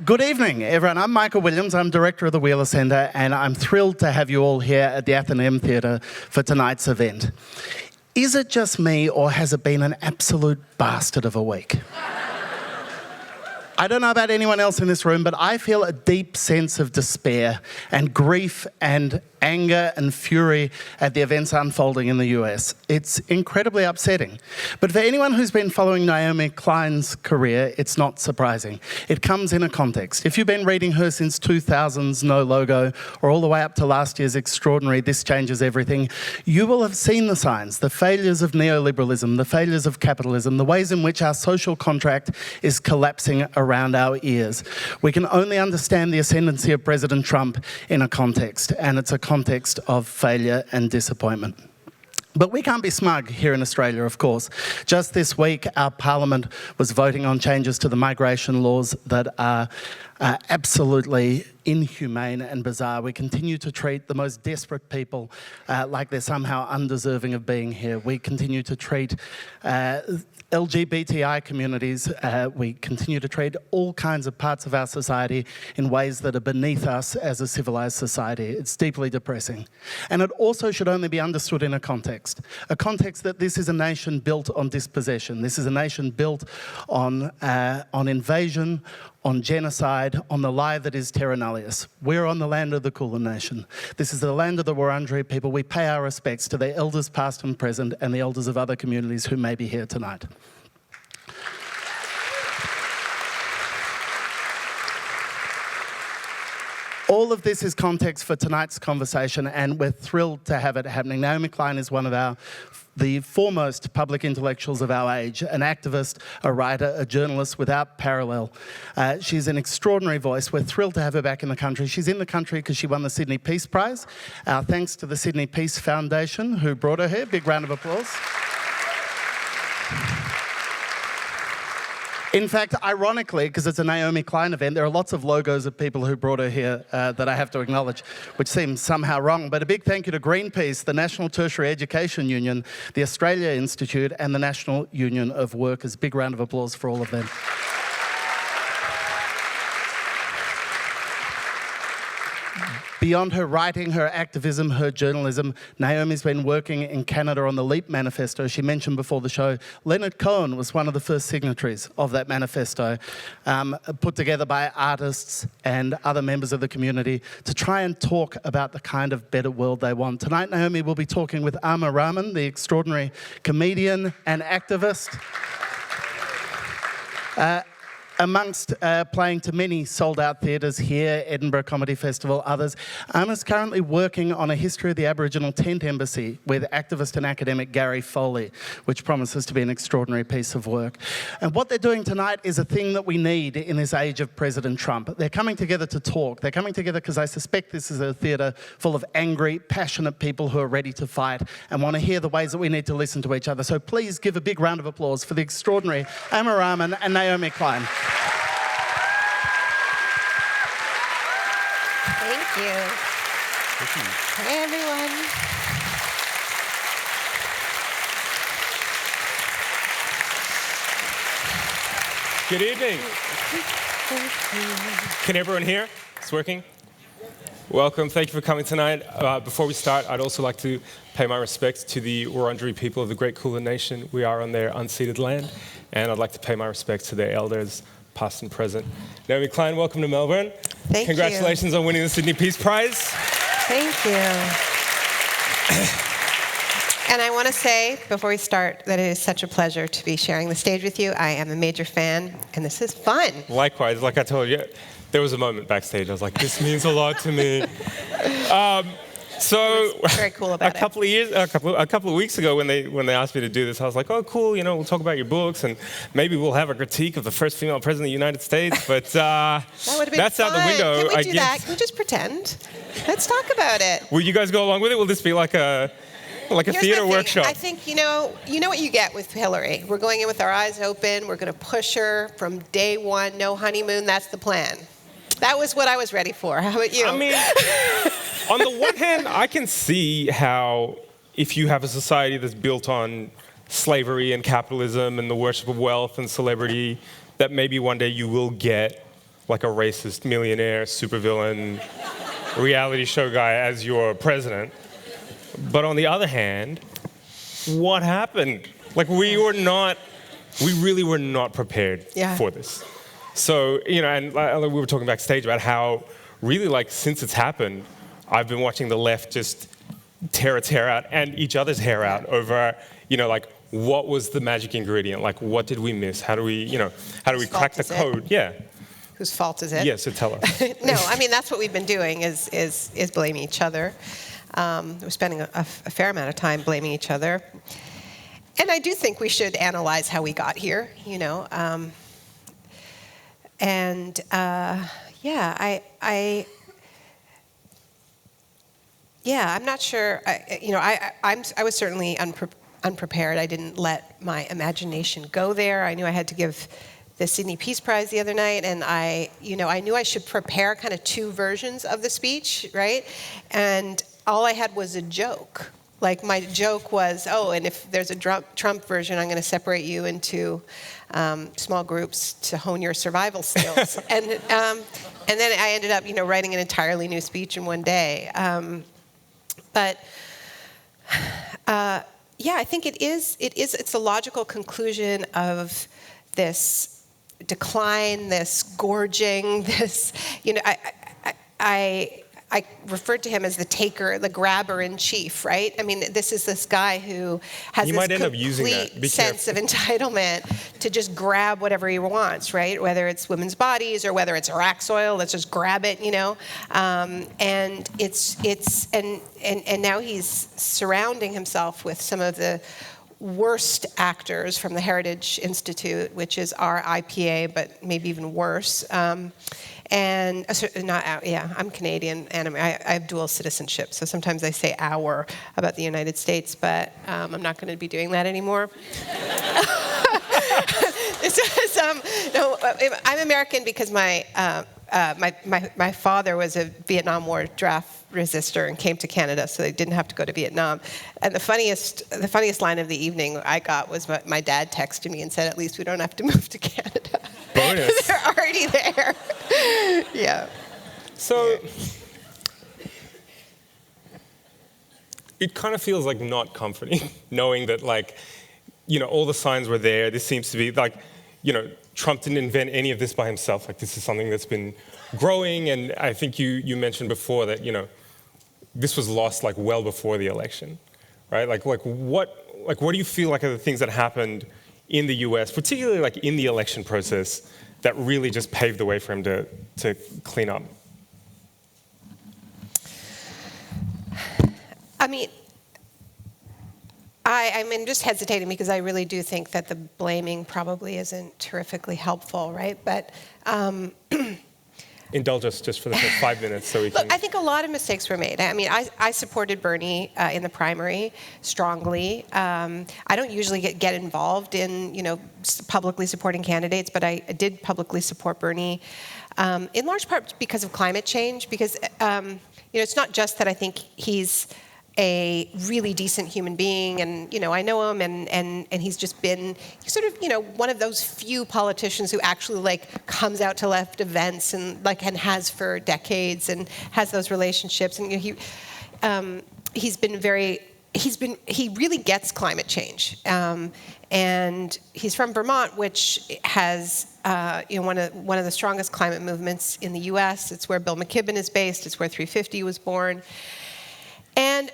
Good evening, everyone. I'm Michael Williams. I'm director of the Wheeler Centre, and I'm thrilled to have you all here at the Athenaeum Theatre for tonight's event. Is it just me, or has it been an absolute bastard of a week? I don't know about anyone else in this room, but I feel a deep sense of despair and grief and anger and fury at the events unfolding in the US. It's incredibly upsetting. But for anyone who's been following Naomi Klein's career, it's not surprising. It comes in a context. If you've been reading her since 2000's No Logo, or all the way up to last year's extraordinary This Changes Everything, you will have seen the signs, the failures of neoliberalism, the failures of capitalism, the ways in which our social contract is collapsing around our ears. We can only understand the ascendancy of President Trump in a context, and it's a context of failure and disappointment. But we can't be smug here in Australia, of course. Just this week, our Parliament was voting on changes to the migration laws that are absolutely inhumane and bizarre. We continue to treat the most desperate people like they're somehow undeserving of being here. We continue to treat LGBTI communities, we continue to treat all kinds of parts of our society in ways that are beneath us as a civilised society. It's deeply depressing. And it also should only be understood in a context that this is a nation built on dispossession. This is a nation built on invasion, on genocide, on the lie that is terra nullius. We're on the land of the Kulin Nation. This is the land of the Wurundjeri people. We pay our respects to their elders past and present and the elders of other communities who may be here tonight. All of this is context for tonight's conversation, and we're thrilled to have it happening. Naomi Klein is one of the foremost public intellectuals of our age, an activist, a writer, a journalist without parallel. She's an extraordinary voice. We're thrilled to have her back in the country. She's in the country because she won the Sydney Peace Prize. Our thanks to the Sydney Peace Foundation who brought her here. Big round of applause. In fact, ironically, because it's a Naomi Klein event, there are lots of logos of people who brought her here that I have to acknowledge, which seems somehow wrong. But a big thank you to Greenpeace, the National Tertiary Education Union, the Australia Institute, and the National Union of Workers. Big round of applause for all of them. Beyond her writing, her activism, her journalism, Naomi's been working in Canada on the Leap Manifesto. She mentioned before the show, Leonard Cohen was one of the first signatories of that manifesto, put together by artists and other members of the community to try and talk about the kind of better world they want. Tonight, Naomi will be talking with Aamer Rahman, the extraordinary comedian and activist. Amongst playing to many sold-out theatres here, Edinburgh Comedy Festival, others, Aamer's currently working on a history of the Aboriginal Tent Embassy with activist and academic Gary Foley, which promises to be an extraordinary piece of work. And what they're doing tonight is a thing that we need in this age of President Trump. They're coming together to talk. They're coming together because I suspect this is a theatre full of angry, passionate people who are ready to fight and want to hear the ways that we need to listen to each other. So please give a big round of applause for the extraordinary Aamer Rahman and Naomi Klein. Thank you. Hi, everyone. Good evening. Can everyone hear? It's working? Welcome. Thank you for coming tonight. Before we start, I'd also like to pay my respects to the Wurundjeri people of the Great Kulin Nation. We are on their unceded land, and I'd like to pay my respects to their elders, past and present. Naomi Klein, welcome to Melbourne. Thank you. Congratulations on winning the Sydney Peace Prize. Thank you. And I want to say, before we start, that it is such a pleasure to be sharing the stage with you. I am a major fan, and this is fun. Likewise, like I told you, there was a moment backstage. I was like, this means a lot to me. So very cool about a couple of weeks ago when they asked me to do this, I was like, oh, cool, we'll talk about your books and maybe we'll have a critique of the first female president of the United States. But that would have been that's fun. out the window. Can we do that? Can we just pretend? Let's talk about it. Will you guys go along with it? Will this be like a theater workshop? I think you know what you get with Hillary. We're going in with our eyes open. We're going to push her from day one. No honeymoon. That's the plan. That was what I was ready for. How about you? I mean, on the one hand, I can see how if you have a society that's built on slavery and capitalism and the worship of wealth and celebrity, that maybe one day you will get like a racist millionaire, supervillain, reality show guy as your president. But on the other hand, what happened? Like, we really were not prepared for this. So, and we were talking backstage about how really, like, since it's happened, I've been watching the left just tear its hair out and each other's hair out over, like, what was the magic ingredient? Like, what did we miss? How do we crack the code? Yeah. Whose fault is it? Yeah, so tell us. No, I mean, that's what we've been doing is blaming each other. We're spending a fair amount of time blaming each other. And I do think we should analyze how we got here, I'm not sure. I was certainly unprepared. I didn't let my imagination go there. I knew I had to give the Sydney Peace Prize the other night, and I knew I should prepare kind of two versions of the speech, right? And all I had was a joke. Like, my joke was, and if there's a Trump version, I'm going to separate you into small groups to hone your survival skills. and then I ended up, writing an entirely new speech in one day. I think it's a logical conclusion of this decline, this gorging, this, I referred to him as the taker, the grabber in chief, right? I mean, this is this guy who has this complete sense of entitlement to just grab whatever he wants, right? Whether it's women's bodies or whether it's Iraq soil, let's just grab it, And and now he's surrounding himself with some of the worst actors from the Heritage Institute, which is our IPA, but maybe even worse. I'm Canadian, and I have dual citizenship, so sometimes I say our about the United States, but I'm not going to be doing that anymore. I'm American because my father was a Vietnam War draft resistor and came to Canada, so they didn't have to go to Vietnam. And the funniest line of the evening I got was my dad texted me and said, "At least we don't have to move to Canada." Bonus. They're already there. Yeah. So it kind of feels like not comforting, knowing that, like, all the signs were there. This seems to be like, Trump didn't invent any of this by himself. Like, this is something that's been growing, and I think you mentioned before that, this was lost like well before the election, right? Like what do you feel like are the things that happened in the US, particularly like in the election process, that really just paved the way for him to clean up? I mean, I'm just hesitating because I really do think that the blaming probably isn't terrifically helpful, right? But indulge us just for the first 5 minutes so we can... Look, I think a lot of mistakes were made. I mean, I supported Bernie in the primary strongly. I don't usually get involved in, publicly supporting candidates, but I did publicly support Bernie in large part because of climate change, because, it's not just that I think he's a really decent human being, and I know him, and he's just been sort of one of those few politicians who actually comes out to left events and has for decades and has those relationships, and he really gets climate change, and he's from Vermont, which has one of the strongest climate movements in the U.S. It's where Bill McKibben is based. It's where 350 was born. And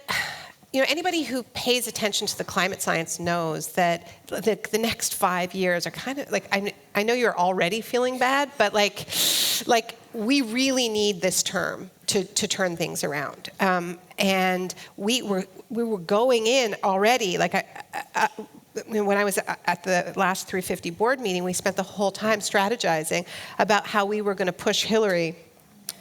anybody who pays attention to the climate science knows that the next 5 years are kind of I know you're already feeling bad, but we really need this term to turn things around. And we were going in already. When I was at the last 350 board meeting, we spent the whole time strategizing about how we were going to push Hillary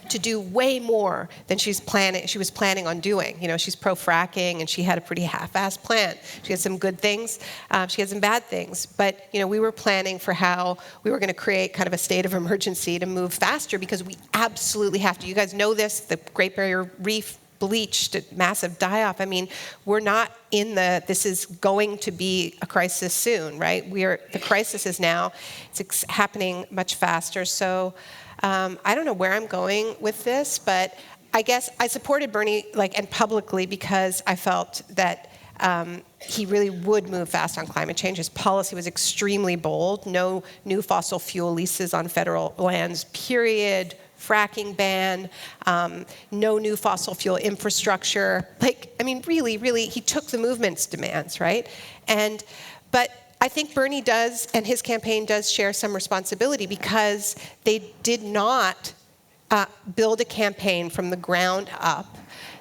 to do way more than she was planning on doing. She's pro-fracking, and she had a pretty half-assed plan. She had some good things. She had some bad things. But, we were planning for how we were going to create kind of a state of emergency to move faster, because we absolutely have to. You guys know this. The Great Barrier Reef bleached, massive die-off. I mean, we're not in this is going to be a crisis soon, right? The crisis is now. It's happening much faster. So, I don't know where I'm going with this, but I guess I supported Bernie, and publicly, because I felt that he really would move fast on climate change. His policy was extremely bold. No new fossil fuel leases on federal lands, period. Fracking ban, no new fossil fuel infrastructure. Really, he took the movement's demands, right? But I think Bernie does, and his campaign does share some responsibility, because they did not build a campaign from the ground up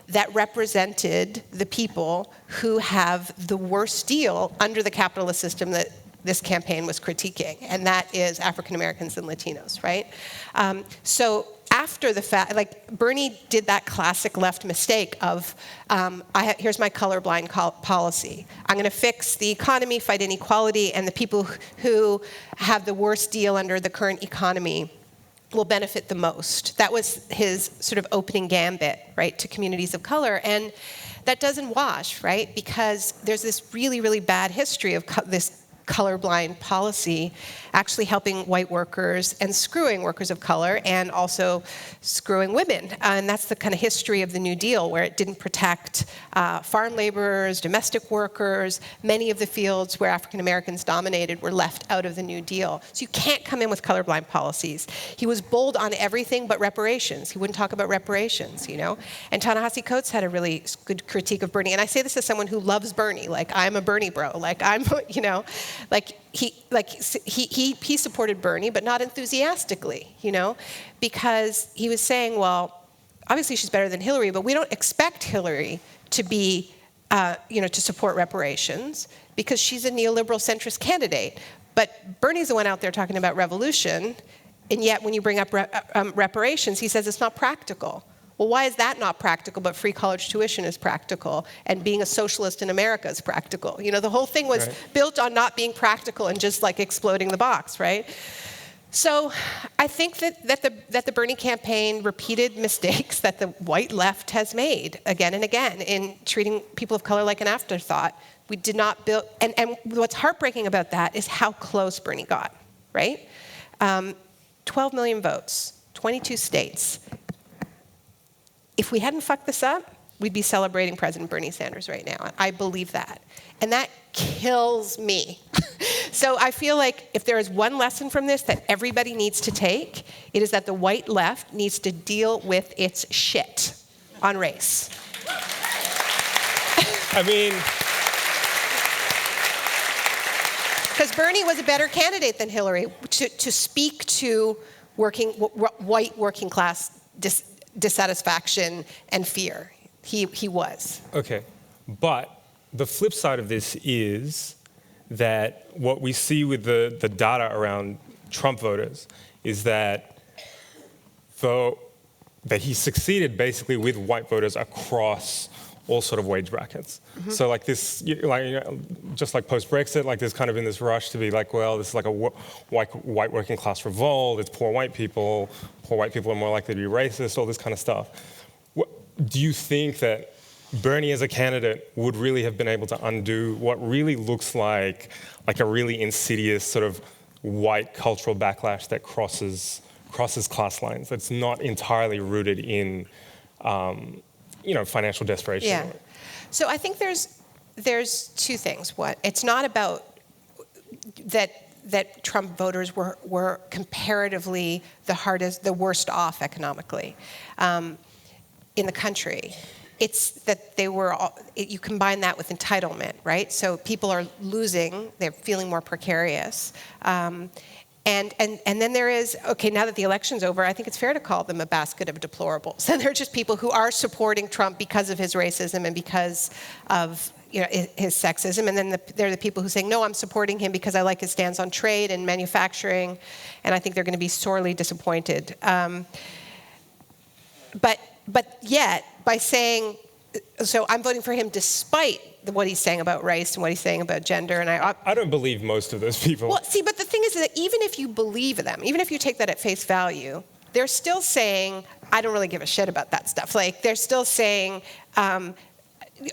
that represented the people who have the worst deal under the capitalist system that this campaign was critiquing, and that is African Americans and Latinos, right? So after the fact, Bernie did that classic left mistake of, here's my colorblind policy. I'm going to fix the economy, fight inequality, and the people who have the worst deal under the current economy will benefit the most. That was his sort of opening gambit, right, to communities of color. And that doesn't wash, right? Because there's this really, really bad history of this colorblind policy actually helping white workers and screwing workers of color, and also screwing women. And that's the kind of history of the New Deal, where it didn't protect farm laborers, domestic workers. Many of the fields where African Americans dominated were left out of the New Deal. So you can't come in with colorblind policies. He was bold on everything but reparations. He wouldn't talk about reparations, And Ta-Nehisi Coates had a really good critique of Bernie. And I say this as someone who loves Bernie. I'm a Bernie bro. He supported Bernie, but not enthusiastically, because he was saying, well, obviously she's better than Hillary, but we don't expect Hillary to be, to support reparations, because she's a neoliberal centrist candidate. But Bernie's the one out there talking about revolution, and yet when you bring up reparations, he says it's not practical. Well, why is that not practical, but free college tuition is practical, and being a socialist in America is practical? The whole thing was built on not being practical and just exploding the box, right? So I think that the Bernie campaign repeated mistakes that the white left has made again and again in treating people of color like an afterthought. We did not build, and what's heartbreaking about that is how close Bernie got, right? 12 million votes, 22 states. If we hadn't fucked this up, we'd be celebrating President Bernie Sanders right now. I believe that. And that kills me. So I feel like if there is one lesson from this that everybody needs to take, it is that the white left needs to deal with its shit on race. Because Bernie was a better candidate than Hillary to speak to white working class dissatisfaction and fear. He was. Okay, but the flip side of this is that what we see with the data around Trump voters is that he succeeded basically with white voters across all sort of wage brackets. Mm-hmm. So just like post-Brexit, there's kind of in this rush to be this is like a white working class revolt, it's poor white people are more likely to be racist, all this kind of stuff. Do you think that Bernie as a candidate would really have been able to undo what really looks like a really insidious sort of white cultural backlash that crosses class lines, that's not entirely rooted in financial desperation? Yeah. So I think there's two things. One, it's not about that Trump voters were comparatively the worst off economically in the country. It's that they were you combine that with entitlement, right? So people are losing, they're feeling more precarious. And then there is, okay, now that the election's over, I think it's fair to call them a basket of deplorables. And they're just people who are supporting Trump because of his racism and because of his sexism. And then they're the people who say, no, I'm supporting him because I like his stance on trade and manufacturing. And I think they're going to be sorely disappointed. But yet, by saying, so I'm voting for him despite what he's saying about race and what he's saying about gender. And I don't believe most of those people. Well, see, but the thing is that even if you believe them, even if you take that at face value, they're still saying, I don't really give a shit about that stuff. They're still saying,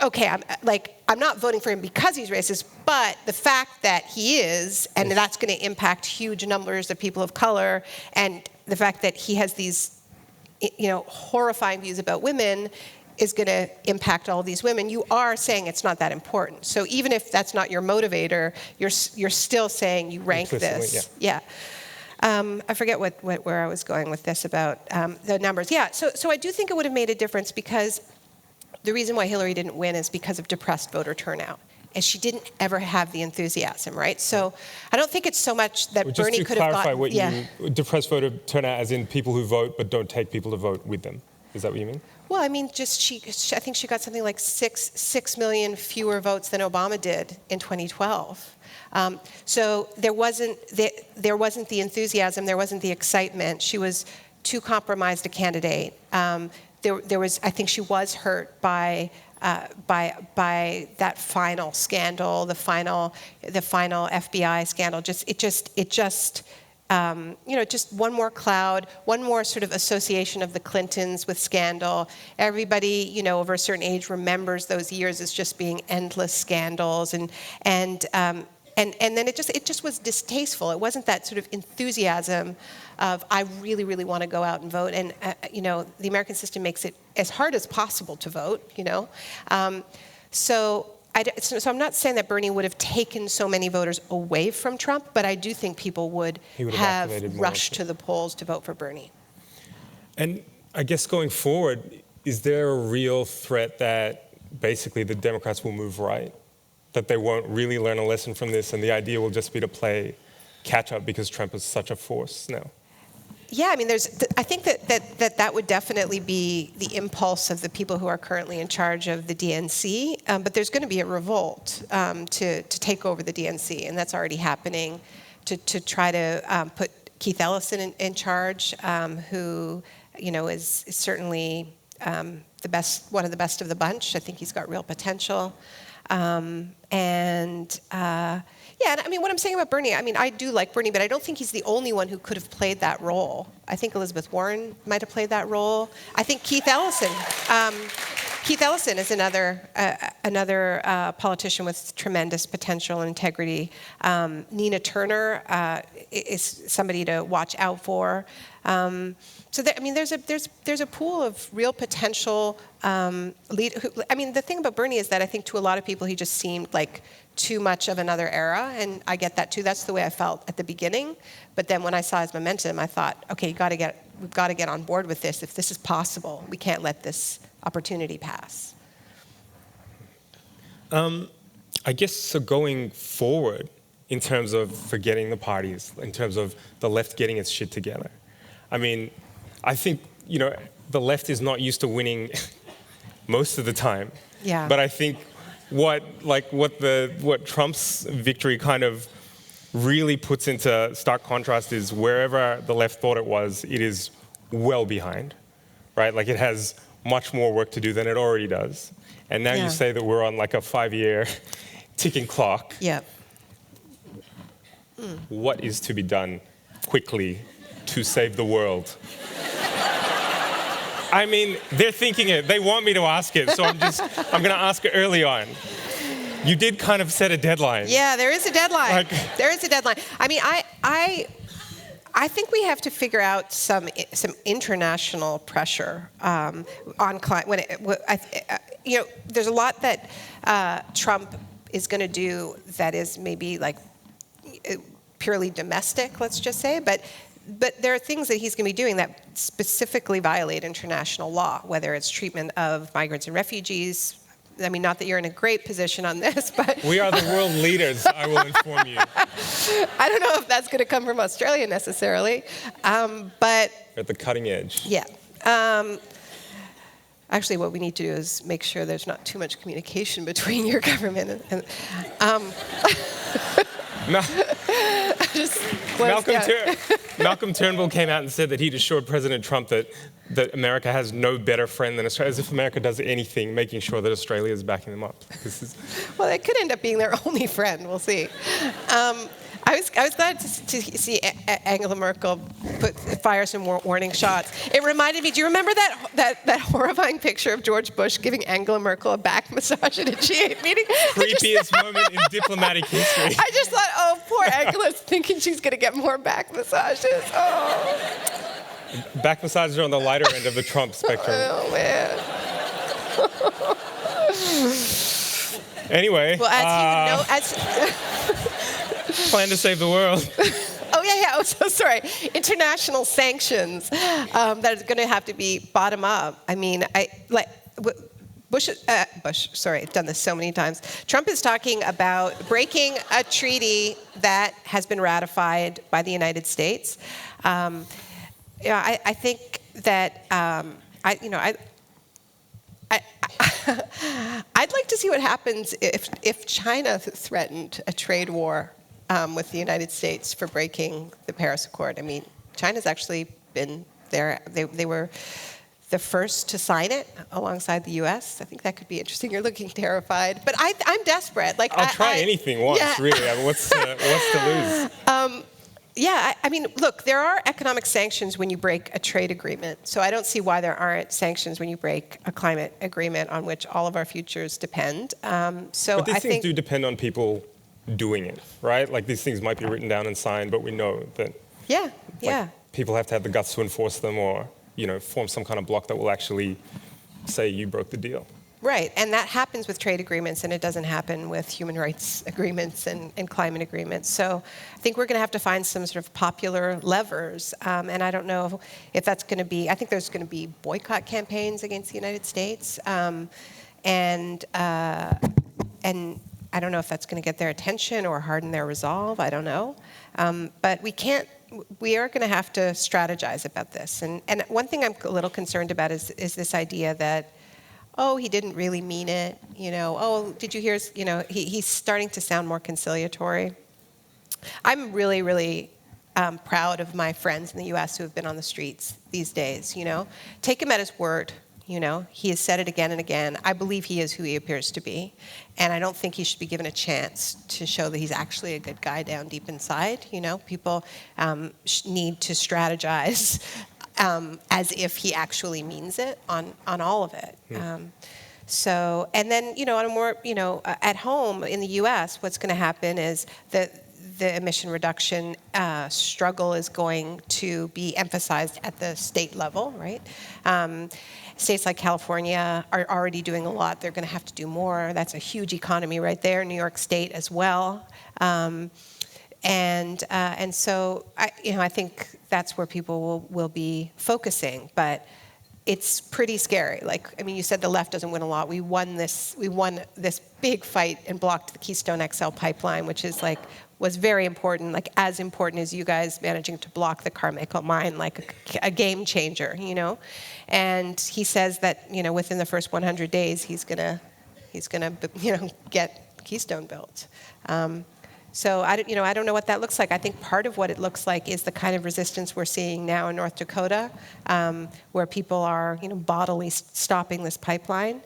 okay, I'm not voting for him because he's racist, but the fact that he is, and that's going to impact huge numbers of people of color, and the fact that he has these, horrifying views about women is going to impact all these women, you are saying it's not that important. So even if that's not your motivator, you're still saying you rank this. Yeah. I forget where I was going with this about the numbers. Yeah, so I do think it would have made a difference, because the reason why Hillary didn't win is because of depressed voter turnout. And she didn't ever have the enthusiasm, right? So I don't think it's so much that Bernie could have gotten... Just to clarify, depressed voter turnout as in people who vote but don't take people to vote with them. Is that what you mean? Well, I mean, I think she got something like 6 million fewer votes than Obama did in 2012. So there wasn't the enthusiasm, there wasn't the excitement. She was too compromised a candidate. There was, I think, she was hurt by that final scandal, the final FBI scandal. Just one more cloud, one more sort of association of the Clintons with scandal. Everybody, over a certain age remembers those years as just being endless scandals, and then it just was distasteful. It wasn't that sort of enthusiasm of, I really, really want to go out and vote. And the American system makes it as hard as possible to vote. So I'm not saying that Bernie would have taken so many voters away from Trump, but I do think people would have rushed to the polls to vote for Bernie. And I guess going forward, is there a real threat that basically the Democrats will move right? That they won't really learn a lesson from this, and the idea will just be to play catch up because Trump is such a force now? Yeah, I mean, I think that would definitely be the impulse of the people who are currently in charge of the DNC, but there's going to be a revolt to take over the DNC, and that's already happening, to try to put Keith Ellison in charge, who is certainly the best, one of the best of the bunch. I think he's got real potential. Yeah, I mean, what I'm saying about Bernie, I mean, I do like Bernie, but I don't think he's the only one who could have played that role. I think Elizabeth Warren might have played that role. I think Keith Ellison is another politician with tremendous potential and integrity. Nina Turner is somebody to watch out for. There's a pool of real potential lead. The thing about Bernie is that I think to a lot of people he just seemed like too much of another era, and I get that too. That's the way I felt at the beginning. But then when I saw his momentum, I thought, okay, we've got to get on board with this. If this is possible, we can't let this opportunity pass. I guess so. Going forward, in terms of forgetting the parties, in terms of the left getting its shit together. I mean, I think the left is not used to winning most of the time. Yeah. But I think what Trump's victory kind of really puts into stark contrast is wherever the left thought it is well behind, right? Like it has much more work to do than it already does. And now you say that we're on like a 5-year ticking clock. Yeah. What is to be done quickly to save the world? I mean, they're thinking it. They want me to ask it, so I'm going to ask it early on. You did kind of set a deadline. Yeah, there is a deadline. There is a deadline. I mean, I think we have to figure out some international pressure on climate. There's a lot that Trump is going to do that is maybe like purely domestic, let's just say, but there are things that he's going to be doing that specifically violate international law, whether it's treatment of migrants and refugees. I mean, not that you're in a great position on this, but... We are the world leaders, I will inform you. I don't know if that's going to come from Australia necessarily, but... At the cutting edge. Yeah. Actually, what we need to do is make sure there's not too much communication between your government and... No. Malcolm Turnbull came out and said that he'd assured President Trump that America has no better friend than Australia, as if America does anything making sure that Australia is backing them up. Well, it could end up being their only friend. We'll see. I was glad to see Angela Merkel fire some warning shots. It reminded me. Do you remember that horrifying picture of George Bush giving Angela Merkel a back massage at a G8 meeting? Creepiest moment in diplomatic history. I just thought, oh, poor Angela's thinking she's going to get more back massages. Oh. Back massages are on the lighter end of the Trump spectrum. Oh, man. Anyway. Well, as you know, plan to save the world. Oh, yeah. Oh, so sorry. International sanctions that are going to have to be bottom up. I mean, Bush, sorry, I've done this so many times. Trump is talking about breaking a treaty that has been ratified by the United States. I think that I'd like to see what happens if China threatened a trade war with the United States for breaking the Paris Accord. I mean, China's actually been there. They were the first to sign it alongside the U.S. I think that could be interesting. You're looking terrified, but I'm desperate. Like I'll try anything once, really. I mean, what's to lose? Yeah, I mean, look, there are economic sanctions when you break a trade agreement. So I don't see why there aren't sanctions when you break a climate agreement on which all of our futures depend. But these things do depend on people doing it, right? Like these things might be written down and signed, but we know that people have to have the guts to enforce them, or form some kind of block that will actually say you broke the deal. Right, and that happens with trade agreements, and it doesn't happen with human rights agreements and climate agreements. So I think we're going to have to find some sort of popular levers, and I don't know if that's going to be, I think there's going to be boycott campaigns against the United States, and I don't know if that's going to get their attention or harden their resolve, I don't know. But we are going to have to strategize about this. And one thing I'm a little concerned about is this idea that, oh, he didn't really mean it, oh, did you hear, he's starting to sound more conciliatory. I'm really, really proud of my friends in the U.S. who have been on the streets these days, Take him at his word, He has said it again and again. I believe he is who he appears to be, and I don't think he should be given a chance to show that he's actually a good guy down deep inside, People need to strategize as if he actually means it on all of it. So, and then, on a more, at home in the U.S., what's going to happen is that the emission reduction struggle is going to be emphasized at the state level, right? States like California are already doing a lot. They're going to have to do more. That's a huge economy right there. New York State as well. And so I think that's where people will be focusing, but it's pretty scary. You said the left doesn't win a lot. We won this big fight and blocked the Keystone XL pipeline, which was very important, as important as you guys managing to block the Carmichael mine, a game changer, And he says that within the first 100 days he's gonna get Keystone built. So I don't know what that looks like. I think part of what it looks like is the kind of resistance we're seeing now in North Dakota, where people are bodily stopping this pipeline.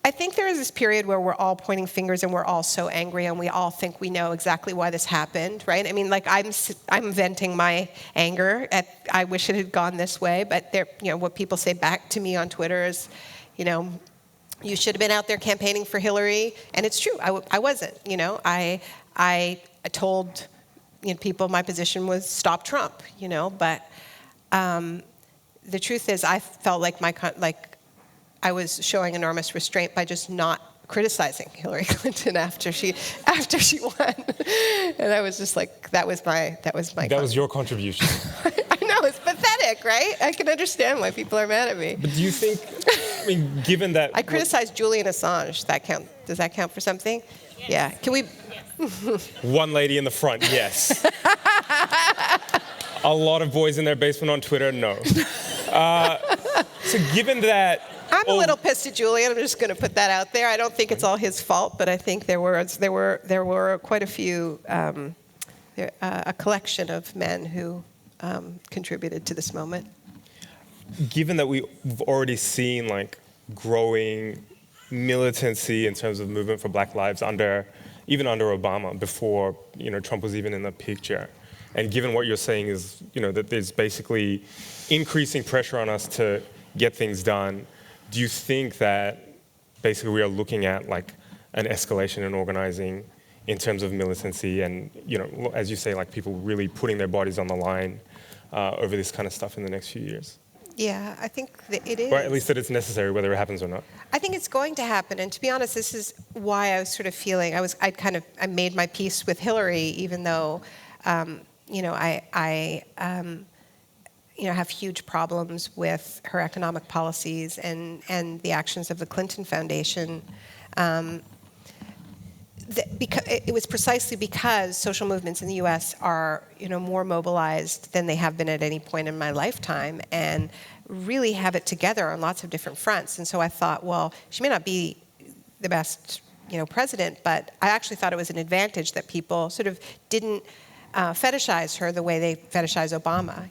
I think there is this period where we're all pointing fingers and we're all so angry and we all think we know exactly why this happened, right? I'm venting my anger at I wish it had gone this way, but what people say back to me on Twitter is, you should have been out there campaigning for Hillary, and it's true. I wasn't. I told people my position was stop Trump. But the truth is, I felt like I was showing enormous restraint by just not criticizing Hillary Clinton after she won, and I was just that was your contribution. I know, it's pathetic, right? I can understand why people are mad at me. But do you think? Given that I criticized Julian Assange, does that count for something? Yes. Yeah. Can we? One lady in the front, yes. A lot of boys in their basement on Twitter, no. So given that. I'm a little pissed at Julian. I'm just going to put that out there. I don't think it's all his fault, but I think there were quite a few, a collection of men who contributed to this moment. Given that we've already seen growing militancy in terms of movement for Black lives even under Obama, before Trump was even in the picture, and given what you're saying is that there's basically increasing pressure on us to get things done. Do you think that basically we are looking at an escalation in organizing in terms of militancy and, as you say, like people really putting their bodies on the line over this kind of stuff in the next few years. Yeah, I think that it is. Or at least that it's necessary, whether it happens or not. I think it's going to happen, and to be honest, this is why I was sort of feeling I made my peace with Hillary, even though I have huge problems with her economic policies and the actions of the Clinton Foundation. It was precisely because social movements in the U.S. are, more mobilized than they have been at any point in my lifetime, and really have it together on lots of different fronts. And so I thought, well, she may not be the best, president, but I actually thought it was an advantage that people sort of didn't fetishize her the way they fetishize Obama.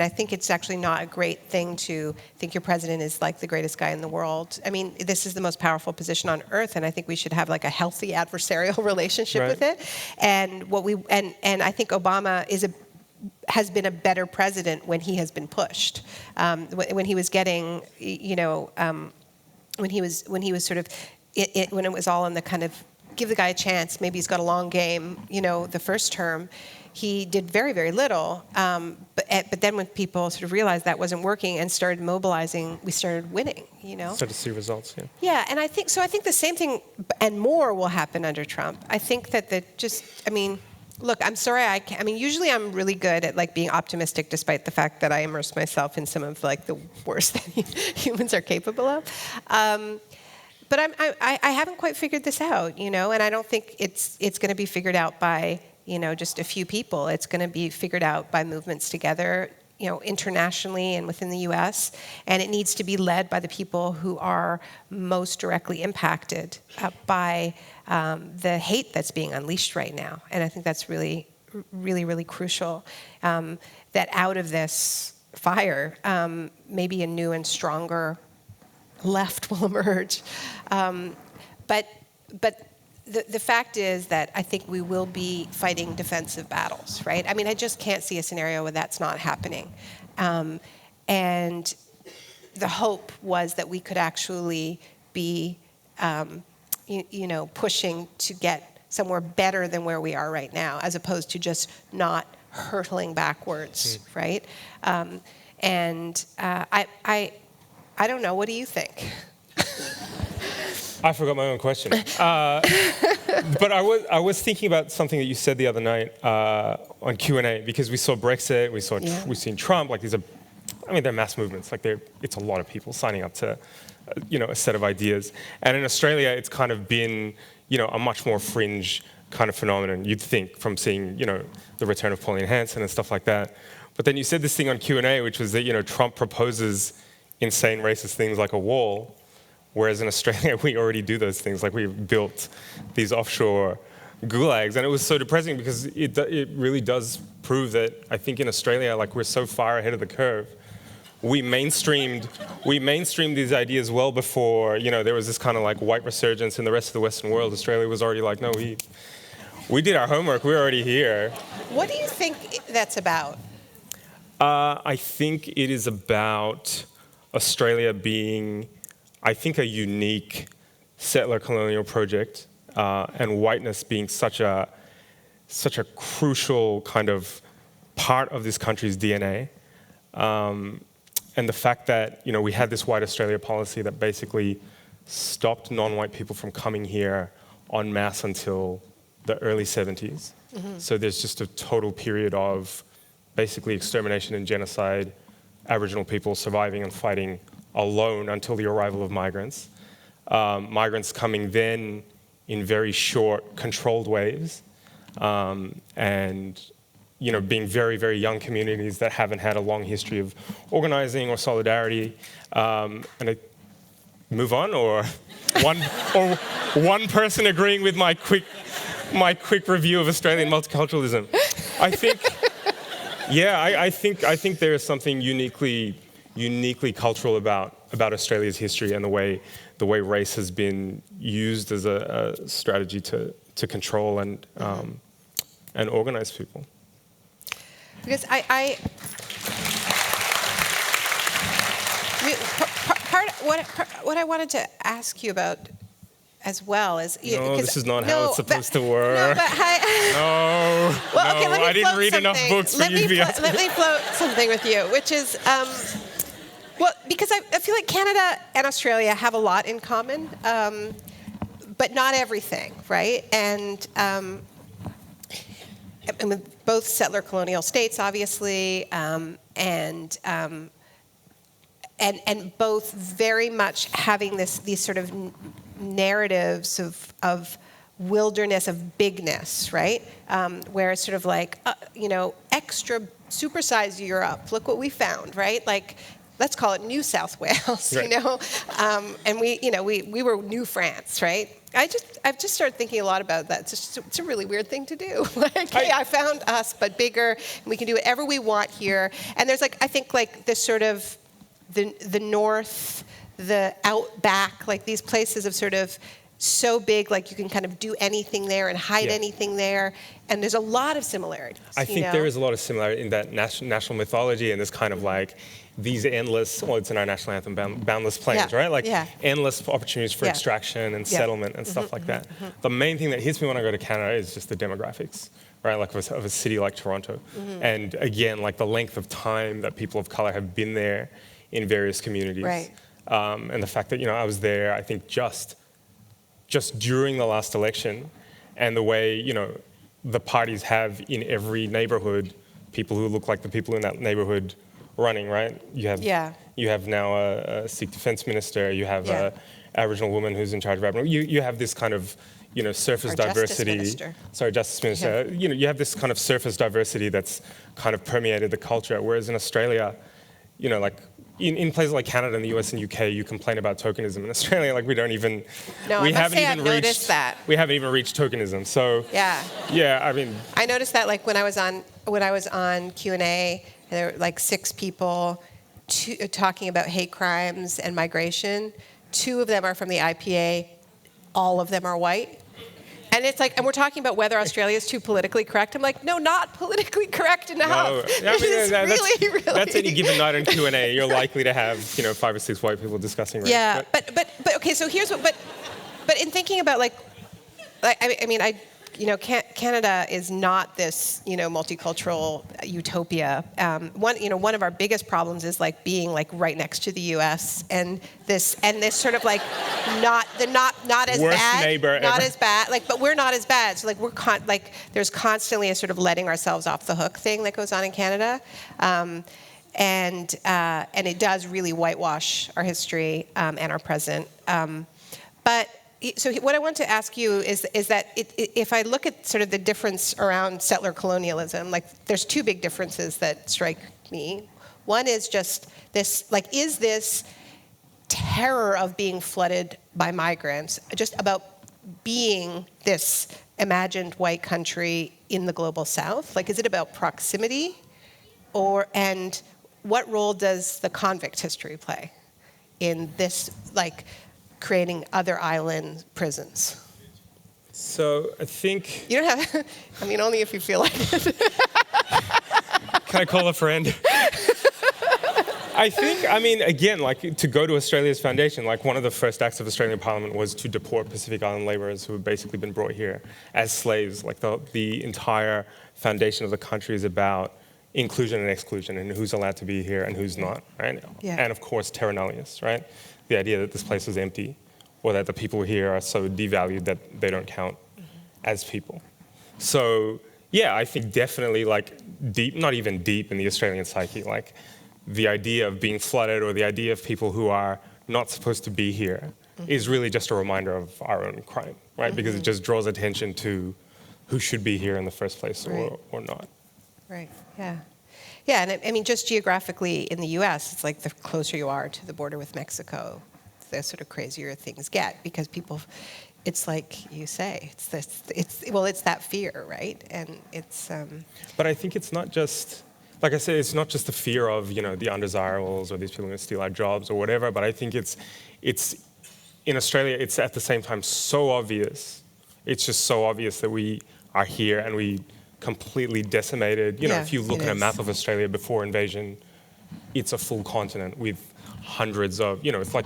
I think it's actually not a great thing to think your president is like the greatest guy in the world. This is the most powerful position on earth, and I think we should have like a healthy adversarial relationship with it. And and I think Obama has been a better president when he has been pushed. When he was getting, when he was sort of, when it was all in the kind of give the guy a chance, maybe he's got a long game, the first term, he did very, very little. But then when people sort of realized that wasn't working and started mobilizing, we started winning, Started to see results, yeah. Yeah, and I think the same thing and more will happen under Trump. I think that look, I'm sorry, usually I'm really good at like being optimistic despite the fact that I immerse myself in some of like the worst that humans are capable of. But I haven't quite figured this out, and I don't think it's going to be figured out by, just a few people. It's going to be figured out by movements together, internationally and within the U.S., and it needs to be led by the people who are most directly impacted by the hate that's being unleashed right now. And I think that's really, really, really crucial, that out of this fire, maybe a new and stronger left will emerge. But the fact is that I think we will be fighting defensive battles, right? I just can't see a scenario where that's not happening. And the hope was that we could actually be, pushing to get somewhere better than where we are right now, as opposed to just not hurtling backwards, right? I don't know. What do you think? I forgot my own question. But I was thinking about something that you said the other night on Q&A, because we saw Brexit, we've seen Trump. Like they're mass movements. Like it's a lot of people signing up to, a set of ideas. And in Australia, it's kind of been, a much more fringe kind of phenomenon. You'd think from seeing, the return of Pauline Hanson and stuff like that. But then you said this thing on Q&A, which was that, Trump proposes insane racist things like a wall, whereas in Australia we already do those things. Like we've built these offshore gulags, and it was so depressing because it really does prove that I think in Australia, like we're so far ahead of the curve. We mainstreamed these ideas well before there was this kind of like white resurgence in the rest of the Western world. Australia was already like, no, we did our homework. We're already here. What do you think that's about? I think it is about Australia being, I think, a unique settler colonial project, and whiteness being such a crucial kind of part of this country's DNA. And the fact that, we had this White Australia policy that basically stopped non-white people from coming here en masse until the early 70s. Mm-hmm. So there's just a total period of basically extermination and genocide, Aboriginal people surviving and fighting alone until the arrival of migrants. Migrants coming then in very short, controlled waves, and being very, very young communities that haven't had a long history of organizing or solidarity. And I move on, or one person agreeing with my quick review of Australian multiculturalism. I think, I think there is something uniquely cultural about Australia's history and the way race has been used as a strategy to control and organize people. Because what I wanted to ask you about as well. No, this is not how it's supposed to work. No, but well, okay, let me I didn't float read enough something. books for you to be Let me float something with you, which is, well, because I feel like Canada and Australia have a lot in common, but not everything, right? And with both settler colonial states, obviously, and both very much having these sort of narratives of wilderness, of bigness, right? Where it's sort of like, extra supersized Europe. Look what we found, right? Like, let's call it New South Wales, right. And we were New France, right? I've just started thinking a lot about that. It's a really weird thing to do. Like, hey, I found us, but bigger, and we can do whatever we want here. And there's I think this sort of the north, the outback, like these places of sort of so big, like you can kind of do anything there and hide anything there. And there's a lot of similarities. I think there is a lot of similarity in that national mythology and this kind of like these endless, well, it's in our national anthem, boundless plains, right? Like endless opportunities for extraction and settlement and stuff like that. The main thing that hits me when I go to Canada is just the demographics, right? Like of a city like Toronto. And again, like the length of time that people of color have been there in various communities. Right. And the fact that, I was there, I think just during the last election, and the way, the parties have in every neighborhood people who look like the people in that neighborhood running, right? You have now a Sikh defense minister, you have a Aboriginal woman who's in charge of Aboriginal. You have this kind of, surface diversity. Justice Minister. You have this kind of surface diversity that's kind of permeated the culture, whereas in Australia, like, in places like Canada and the US and UK, you complain about tokenism. In Australia, like we haven't even reached tokenism. So I mean, I noticed that like when I was on Q&A, there were like 6 people talking about hate crimes and migration. 2 of them are from the IPA. All of them are white. And it's like, and we're talking about whether Australia is too politically correct. I'm like, no, not politically correct enough. No, really. That's any given night on Q&A. You're likely to have, 5 or 6 white people discussing race. Yeah, but okay. So here's what. But in thinking about Canada is not this, multicultural utopia. One of our biggest problems is like being like right next to the U.S. and this sort of like not as worst bad, neighbor not ever. as bad. Like, but we're not as bad. So like there's constantly a sort of letting ourselves off the hook thing that goes on in Canada, and it does really whitewash our history and our present, but. So what I want to ask you is that if I look at sort of the difference around settler colonialism, like there's 2 big differences that strike me. One is just this, like, is this terror of being flooded by migrants just about being this imagined white country in the global south? Like, is it about proximity? And what role does the convict history play in this, like, creating other island prisons? So I think... You don't have... I mean, only if you feel like it. Can I call a friend? I think, again, like, to go to Australia's foundation, like, one of the first acts of Australian Parliament was to deport Pacific Island labourers who had basically been brought here as slaves. Like, the entire foundation of the country is about inclusion and exclusion and who's allowed to be here and who's not, right? Yeah. And, of course, terra nullius, right? The idea that this place is empty, or that the people here are so devalued that they don't count as people. So, I think definitely, like, deep, not even deep in the Australian psyche, like, the idea of being flooded or the idea of people who are not supposed to be here is really just a reminder of our own crime, right? Because it just draws attention to who should be here in the first place or not. Right, yeah. Yeah, and I mean, just geographically in the U.S., it's like the closer you are to the border with Mexico, the sort of crazier things get because people, it's like you say, it's that fear, right? And it's. But I think it's not just, like I said, it's not just the fear of the undesirables or these people going to steal our jobs or whatever. But I think it's in Australia, it's at the same time so obvious. It's just so obvious that we are here and we completely decimated. If you look at a map of Australia before invasion, it's a full continent with hundreds of, it's like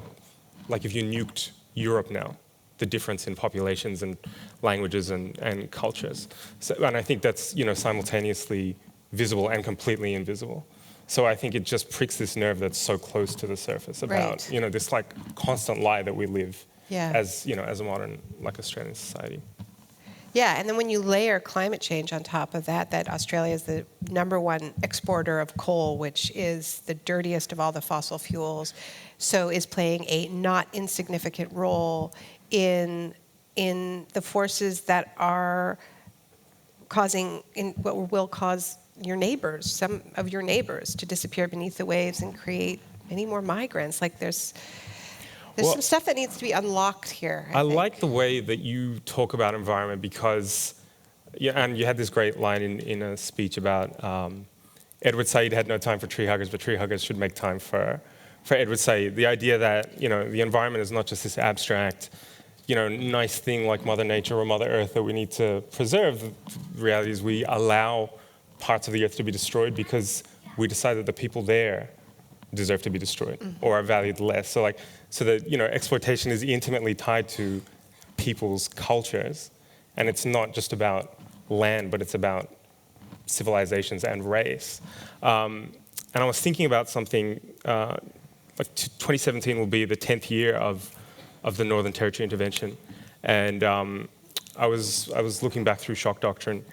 if you nuked Europe now, the difference in populations and languages and cultures. So, and I think that's, simultaneously visible and completely invisible. So I think it just pricks this nerve that's so close to the surface about, Right. this like constant lie that we live Yeah. as a modern Australian society. Yeah, and then when you layer climate change on top of that Australia is the #1 exporter of coal, which is the dirtiest of all the fossil fuels, so is playing a not insignificant role in the forces that are causing, in what will cause your neighbors, some of your neighbors, to disappear beneath the waves and create many more migrants. Like there's some stuff that needs to be unlocked here. I think. Like the way that you talk about environment because, and you had this great line in a speech about Edward Said had no time for tree huggers, but tree huggers should make time for Edward Said. The idea that, the environment is not just this abstract, nice thing like Mother Nature or Mother Earth that we need to preserve. The reality is we allow parts of the earth to be destroyed because we decide that the people there deserve to be destroyed or are valued less. So that exploitation is intimately tied to people's cultures, and it's not just about land, but it's about civilizations and race. And I was thinking about something. 2017 will be the 10th year of the Northern Territory intervention, and I was looking back through shock doctrine,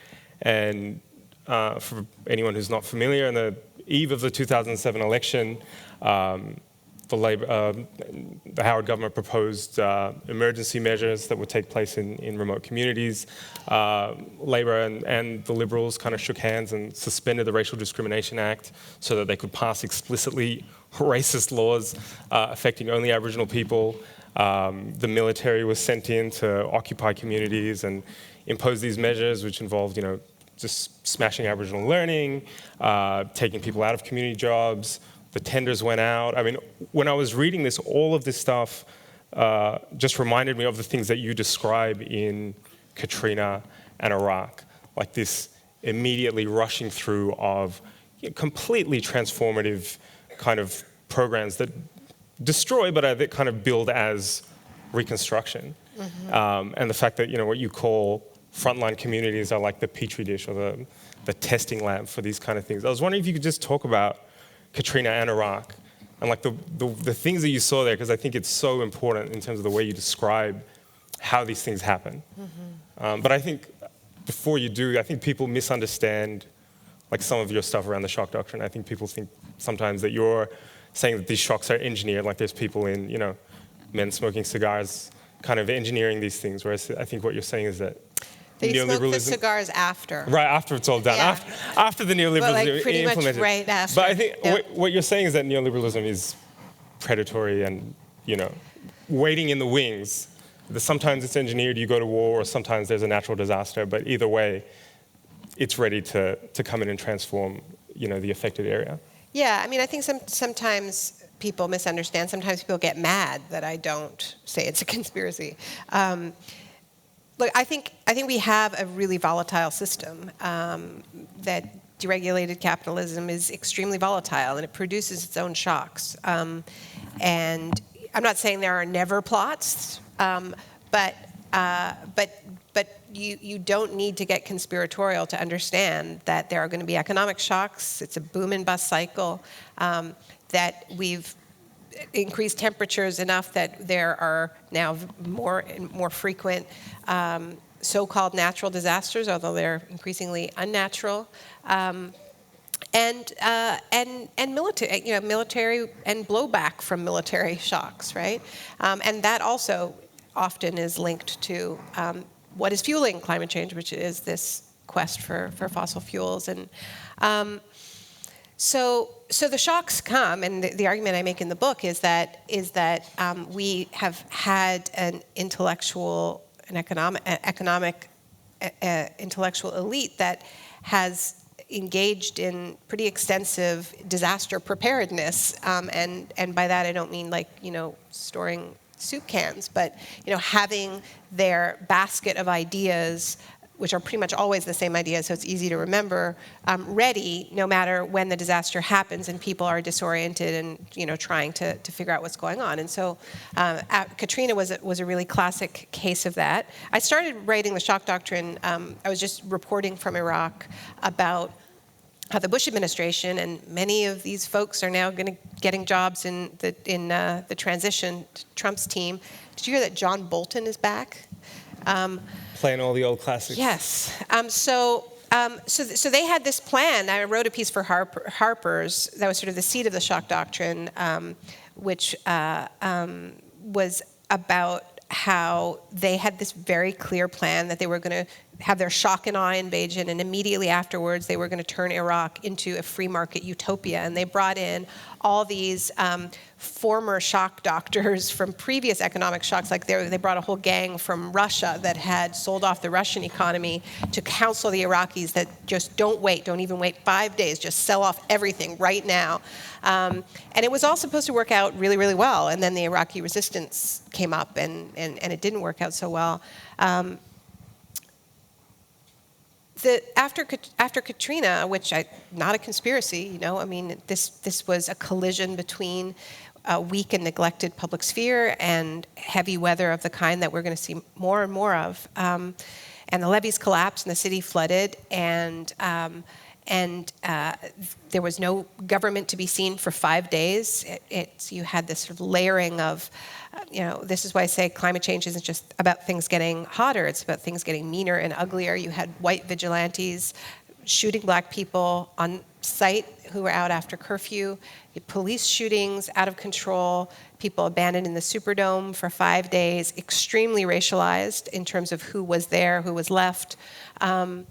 and for anyone who's not familiar, on the eve of the 2007 election, the Howard government proposed emergency measures that would take place in remote communities. Labor and the Liberals kind of shook hands and suspended the Racial Discrimination Act so that they could pass explicitly racist laws affecting only Aboriginal people. The military was sent in to occupy communities and impose these measures, which involved, just smashing Aboriginal learning, taking people out of community jobs. The tenders went out. I mean, when I was reading this, all of this stuff just reminded me of the things that you describe in Katrina and Iraq, like this immediately rushing through of completely transformative kind of programs that destroy, but that kind of build as reconstruction. And the fact that, what you call frontline communities are like the petri dish or the testing lab for these kind of things. I was wondering if you could just talk about Katrina and Iraq and like the things that you saw there, because I think it's so important in terms of the way you describe how these things happen. But I think before you do, I think people misunderstand like some of your stuff around the shock doctrine. I think people think sometimes that you're saying that these shocks are engineered, like there's people in, men smoking cigars kind of engineering these things, whereas I think what you're saying is that They smoke the neoliberalism... cigars after. Right, after it's all done. Yeah. After the neoliberalism But pretty implemented. much right after. But I think what you're saying is that neoliberalism is predatory and, waiting in the wings. That sometimes it's engineered, you go to war, or sometimes there's a natural disaster, but either way, it's ready to come in and transform, the affected area. Yeah, I mean, I think sometimes people misunderstand. Sometimes people get mad that I don't say it's a conspiracy. Look, I think we have a really volatile system. That deregulated capitalism is extremely volatile, and it produces its own shocks. And I'm not saying there are never plots, but you don't need to get conspiratorial to understand that there are going to be economic shocks. It's a boom and bust cycle. That we've increased temperatures enough that there are now more and more frequent so-called natural disasters, although they're increasingly unnatural, and military, military and blowback from military shocks, right? And that also often is linked to what is fueling climate change, which is this quest for fossil fuels. And so the shocks come, and the argument I make in the book is that we have had an intellectual, economic intellectual elite that has engaged in pretty extensive disaster preparedness, and by that I don't mean like storing soup cans, but having their basket of ideas which are pretty much always the same idea, so it's easy to remember, ready no matter when the disaster happens and people are disoriented and trying to figure out what's going on. And so Katrina was a really classic case of that. I started writing the shock doctrine. I was just reporting from Iraq about how the Bush administration, and many of these folks are now getting jobs in the transition to Trump's team. Did you hear that John Bolton is back? Playing all the old classics. Yes. So they had this plan. I wrote a piece for Harper's that was sort of the seed of the shock doctrine, which was about how they had this very clear plan that they were going to have their shock and awe invasion, and immediately afterwards they were going to turn Iraq into a free market utopia. And they brought in all these former shock doctors from previous economic shocks. Like they brought a whole gang from Russia that had sold off the Russian economy to counsel the Iraqis that just don't even wait 5 days, just sell off everything right now. And it was all supposed to work out really, really well. And then the Iraqi resistance came up and it didn't work out so well. After Katrina, which not a conspiracy, this was a collision between a weak and neglected public sphere and heavy weather of the kind that we're going to see more and more of. And the levees collapsed and the city flooded, and there was no government to be seen for 5 days. You had this sort of layering of, this is why I say climate change isn't just about things getting hotter, it's about things getting meaner and uglier. You had white vigilantes shooting black people on site who were out after curfew. You had police shootings out of control, people abandoned in the Superdome for 5 days, extremely racialized in terms of who was there, who was left. And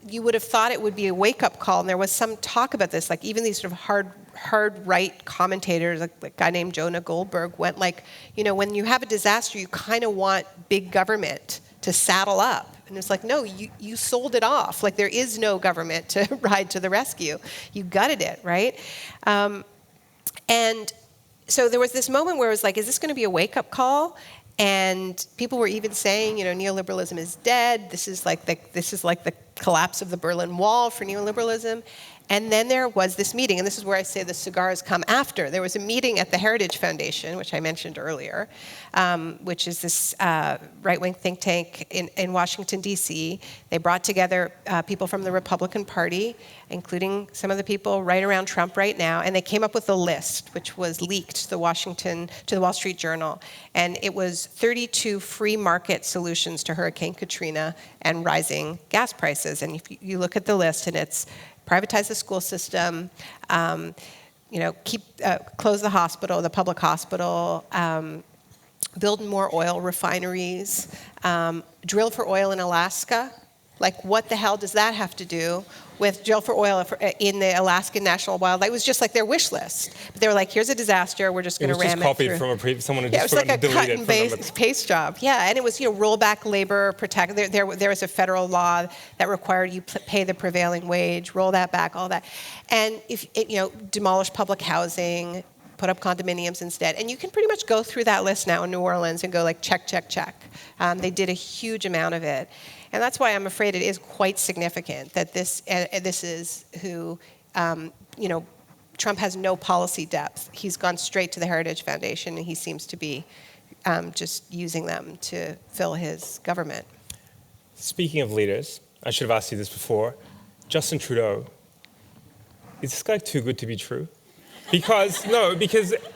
you would have thought it would be a wake-up call, and there was some talk about this, like even these sort of hard right commentators, like a guy named Jonah Goldberg went like, when you have a disaster, you kind of want big government to saddle up. And it's like, no, you sold it off. Like there is no government to ride to the rescue. You gutted it, right? And so there was this moment where it was like, is this going to be a wake-up call? And people were even saying, neoliberalism is dead. This is like the collapse of the Berlin Wall for neoliberalism. And then there was this meeting, and this is where I say the cigars come after. There was a meeting at the Heritage Foundation, which I mentioned earlier, which is this right-wing think tank in Washington, D.C. They brought together people from the Republican Party, including some of the people right around Trump right now, and they came up with a list, which was leaked to the Wall Street Journal. And it was 32 free market solutions to Hurricane Katrina and rising gas prices. And if you look at the list, and it's privatize the school system, close the hospital, the public hospital, build more oil refineries, drill for oil in Alaska. Like, what the hell does that have to do with drill for oil in the Alaskan National Wildlife? It was just like their wish list. But they were like, here's a disaster, we're just going to ram it through. It was just copied from a previous, someone had just it was like a cut deleted and paste job. Yeah, and it was, roll back labor, protect. There was a federal law that required you pay the prevailing wage, roll that back, all that. And demolish public housing, put up condominiums instead. And you can pretty much go through that list now in New Orleans and go like, check, check, check. They did a huge amount of it. And that's why I'm afraid it is quite significant that this is who, Trump has no policy depth. He's gone straight to the Heritage Foundation, and he seems to be just using them to fill his government. Speaking of leaders, I should have asked you this before. Justin Trudeau, is this guy too good to be true? Because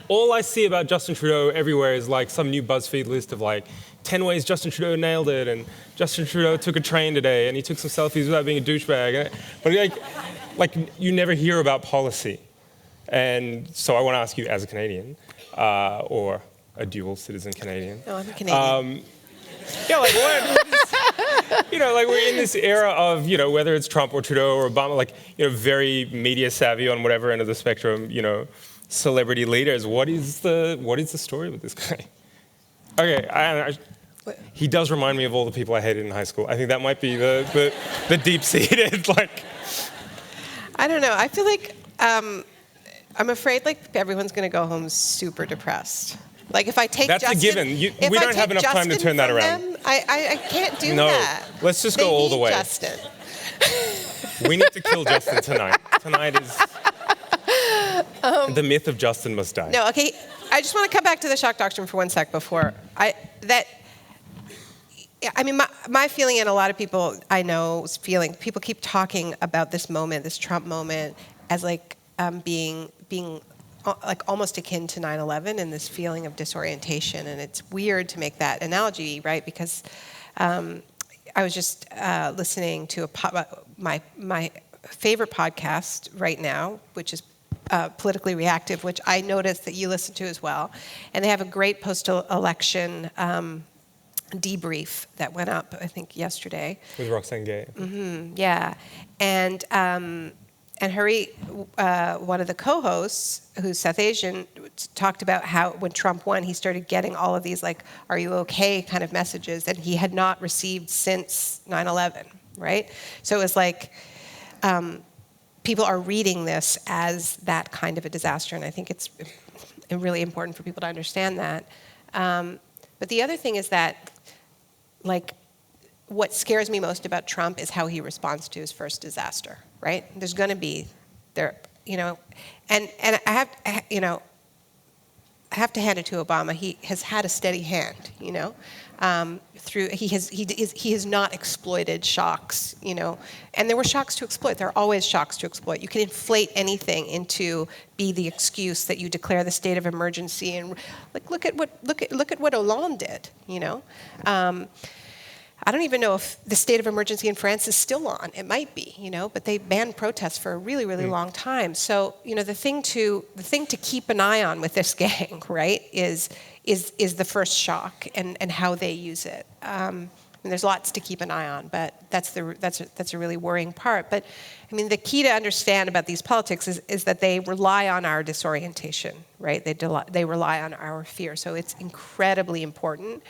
all I see about Justin Trudeau everywhere is like some new BuzzFeed list of like 10 ways Justin Trudeau nailed it, and Justin Trudeau took a train today, and he took some selfies without being a douchebag. But like you never hear about policy. And so I want to ask you, as a Canadian, or a dual citizen Canadian. No, I'm a Canadian. Like what? Like we're in this era of, whether it's Trump or Trudeau or Obama, very media savvy on whatever end of the spectrum, celebrity leaders. What is the story with this guy? Okay, he does remind me of all the people I hated in high school. I think that might be the deep-seated, I don't know. I feel like I'm afraid everyone's going to go home super depressed. Like if I take That's Justin, a given. We don't have enough time to turn that around. I can't do No, that. let's just go all the way. Justin. We need to kill Justin tonight. Tonight is the myth of Justin must die. No, okay. I just want to come back to the shock doctrine for 1 sec before my feeling, and a lot of people I know's feeling, people keep talking about this moment, this Trump moment, as like being like almost akin to 9/11 and this feeling of disorientation. And it's weird to make that analogy, right? Because I was just listening to my favorite podcast right now, which is Politically Reactive, which I noticed that you listen to as well. And they have a great post-election debrief that went up, I think, yesterday. With Roxane Gay. Mm-hmm, yeah. And Hari, one of the co-hosts, who's South Asian, talked about how when Trump won, he started getting all of these, like, are you okay kind of messages that he had not received since 9/11, right? So it was like people are reading this as that kind of a disaster, and I think it's really important for people to understand that. But the other thing is that, like, what scares me most about Trump is how he responds to his first disaster, right? There's going to be and I have to hand it to Obama. He has had a steady hand, he has not exploited shocks, and there were shocks to exploit. There are always shocks to exploit. You can inflate anything into be the excuse that you declare the state of emergency, and like look at what Hollande did, I don't even know if the state of emergency in France is still on. It might be, but they banned protests for a really, really long time. So, the thing to keep an eye on with this gang, right, is the first shock and how they use it. And there's lots to keep an eye on, but that's a really worrying part. But I mean, the key to understand about these politics is that they rely on our disorientation, right? They rely on our fear. So it's incredibly important.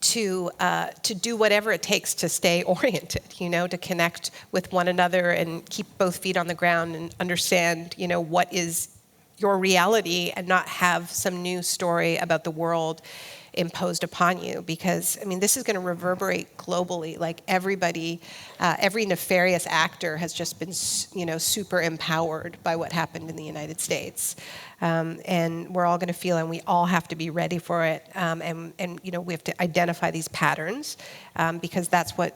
To do whatever it takes to stay oriented, to connect with one another and keep both feet on the ground and understand, what is your reality and not have some new story about the world imposed upon you. Because, I mean, this is going to reverberate globally. Like everybody, every nefarious actor has just been, super empowered by what happened in the United States. And we're all going to feel, and we all have to be ready for it. And we have to identify these patterns because that's what,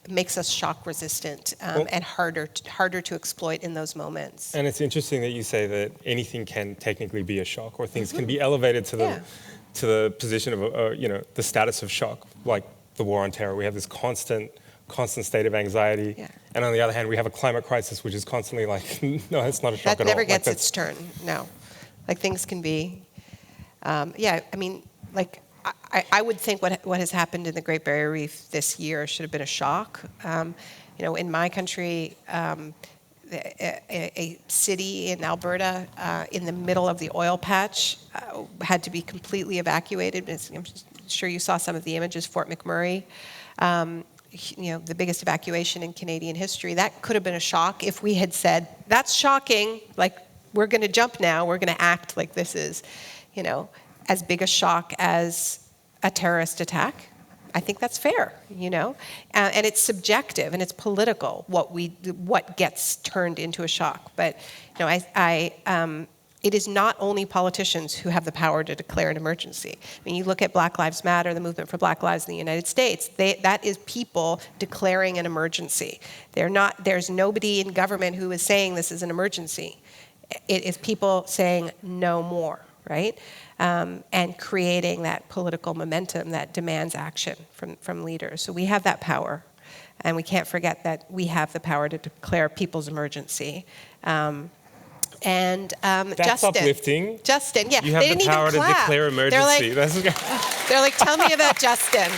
makes us shock resistant and harder to exploit in those moments. And it's interesting that you say that anything can technically be a shock, or things can be elevated to the position of the status of shock, like the war on terror. We have this constant state of anxiety. Yeah. And on the other hand, we have a climate crisis, which is constantly like, no, it's not a shock at all. That never gets its turn, no. Like things can be, I mean, like I would think what has happened in the Great Barrier Reef this year should have been a shock. In my country, a city in Alberta in the middle of the oil patch had to be completely evacuated. I'm sure you saw some of the images, Fort McMurray. The biggest evacuation in Canadian history. That could have been a shock if we had said, that's shocking, like we're going to jump now, we're going to act like this is, as big a shock as a terrorist attack. I think that's fair, and it's subjective and it's political what gets turned into a shock. But it is not only politicians who have the power to declare an emergency. I mean, you look at Black Lives Matter, the movement for Black Lives in the United States. That is people declaring an emergency. There's nobody in government who is saying this is an emergency. It is people saying no more, right? And creating that political momentum that demands action from leaders. So we have that power, and we can't forget that we have the power to declare people's emergency. And that's Justin, uplifting. Justin, yeah, you have the power to declare emergency. They're like, tell me about Justin.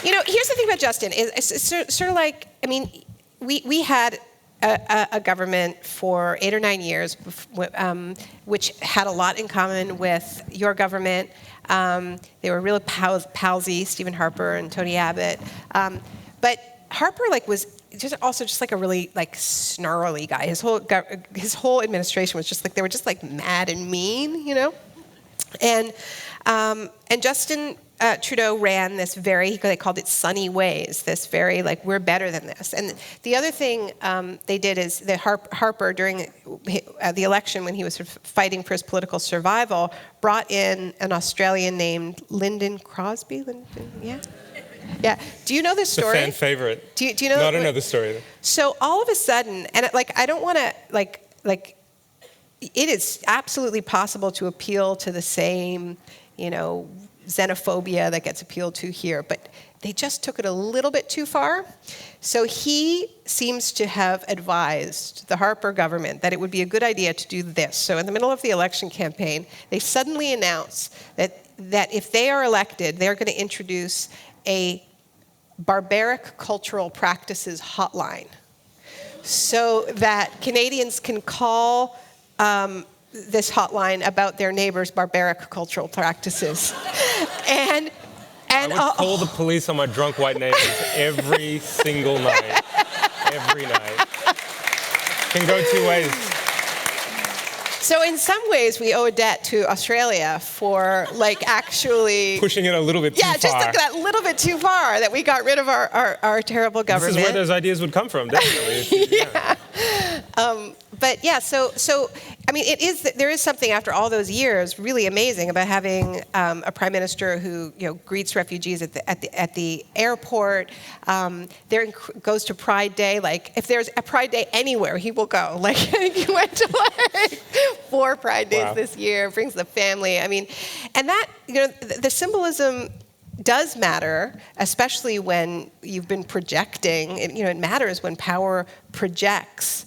Here's the thing about Justin is sort of like, I mean, we had a government for 8 or 9 years, which had a lot in common with your government. They were really palsy, Stephen Harper and Tony Abbott. But Harper was just like a really like snarly guy. His whole administration was just like, they were just like mad and mean, you know? And Justin Trudeau ran this they called it sunny ways, this very like, we're better than this. And the other thing they did is that Harper, during the election when he was sort of fighting for his political survival, brought in an Australian named Lyndon Crosby. Yeah. Do you know this story? It's a fan favorite. Do you know? No, I don't know the story. So all of a sudden, and like, I don't want to like, it is absolutely possible to appeal to the same, you know, xenophobia that gets appealed to here, but they just took it a little bit too far. So he seems to have advised the Harper government that it would be a good idea to do this. So in the middle of the election campaign, they suddenly announce that if they are elected, they're going to introduce a barbaric cultural practices hotline so that Canadians can call this hotline about their neighbors' barbaric cultural practices. and I would call the police on my drunk white neighbors every single night. Every night. Can go two ways. So in some ways, we owe a debt to Australia for like actually pushing it a little bit too far. Yeah, just like that little bit too far, that we got rid of our terrible government. This is where those ideas would come from, definitely. Yeah. But yeah, so I mean, there is something after all those years really amazing about having a prime minister who, you know, greets refugees at the airport. Goes to Pride Day. Like, if there's a Pride Day anywhere, he will go. Like, he went to like 4 Pride Days this year. Brings the family. I mean, and that, you know, the symbolism does matter, especially when you've been projecting. It matters when power projects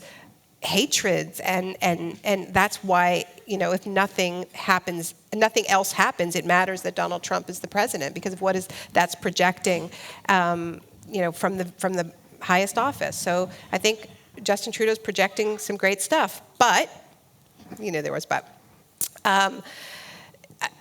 hatreds, and that's why, you know, if nothing else happens, it matters that Donald Trump is the president, because of that's projecting, you know, from the highest office. So I think Justin Trudeau's projecting some great stuff, but, you know, there was but.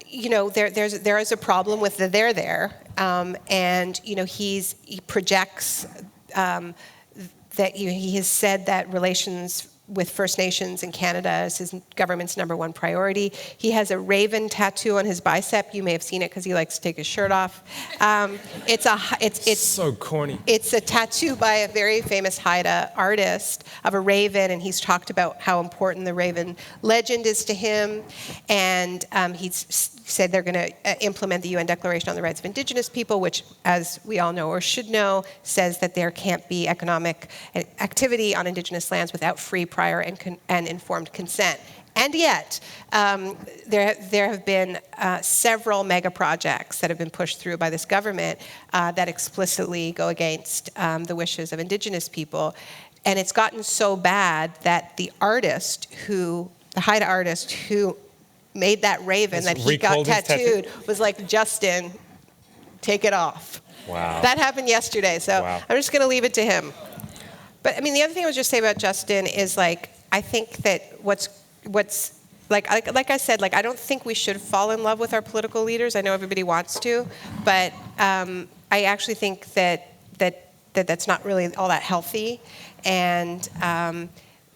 You know, there is a problem with the there, and, you know, he projects that he has said that relations with First Nations in Canada is his government's #1 priority. He has a raven tattoo on his bicep. You may have seen it because he likes to take his shirt off. It's so corny. It's a tattoo by a very famous Haida artist of a raven, and he's talked about how important the raven legend is to him. And he's said they're going to implement the UN Declaration on the Rights of Indigenous People, which, as we all know or should know, says that there can't be economic activity on Indigenous lands without free, prior, and informed consent. And yet, there have been several mega projects that have been pushed through by this government that explicitly go against the wishes of Indigenous people. And it's gotten so bad that the Haida artist who made that raven that he got tattooed was like, Justin, take it off. Wow. That happened yesterday, so I'm just going to leave it to him. But I mean, the other thing I would just say about Justin is, like, I think that what's like I said, like, I don't think we should fall in love with our political leaders. I know everybody wants to, but I actually think that's not really all that healthy. And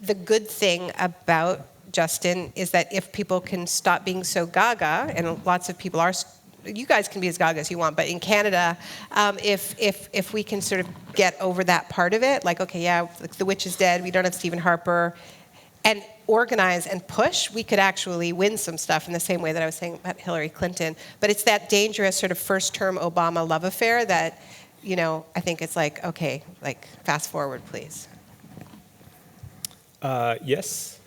the good thing about Justin is that if people can stop being so gaga, and lots of people are, you guys can be as gaga as you want, but in Canada, if we can sort of get over that part of it, like, okay, yeah, the witch is dead, we don't have Stephen Harper, and organize and push, we could actually win some stuff in the same way that I was saying about Hillary Clinton. But it's that dangerous sort of first-term Obama love affair that, you know, I think it's like, okay, like, fast forward, please. Yes?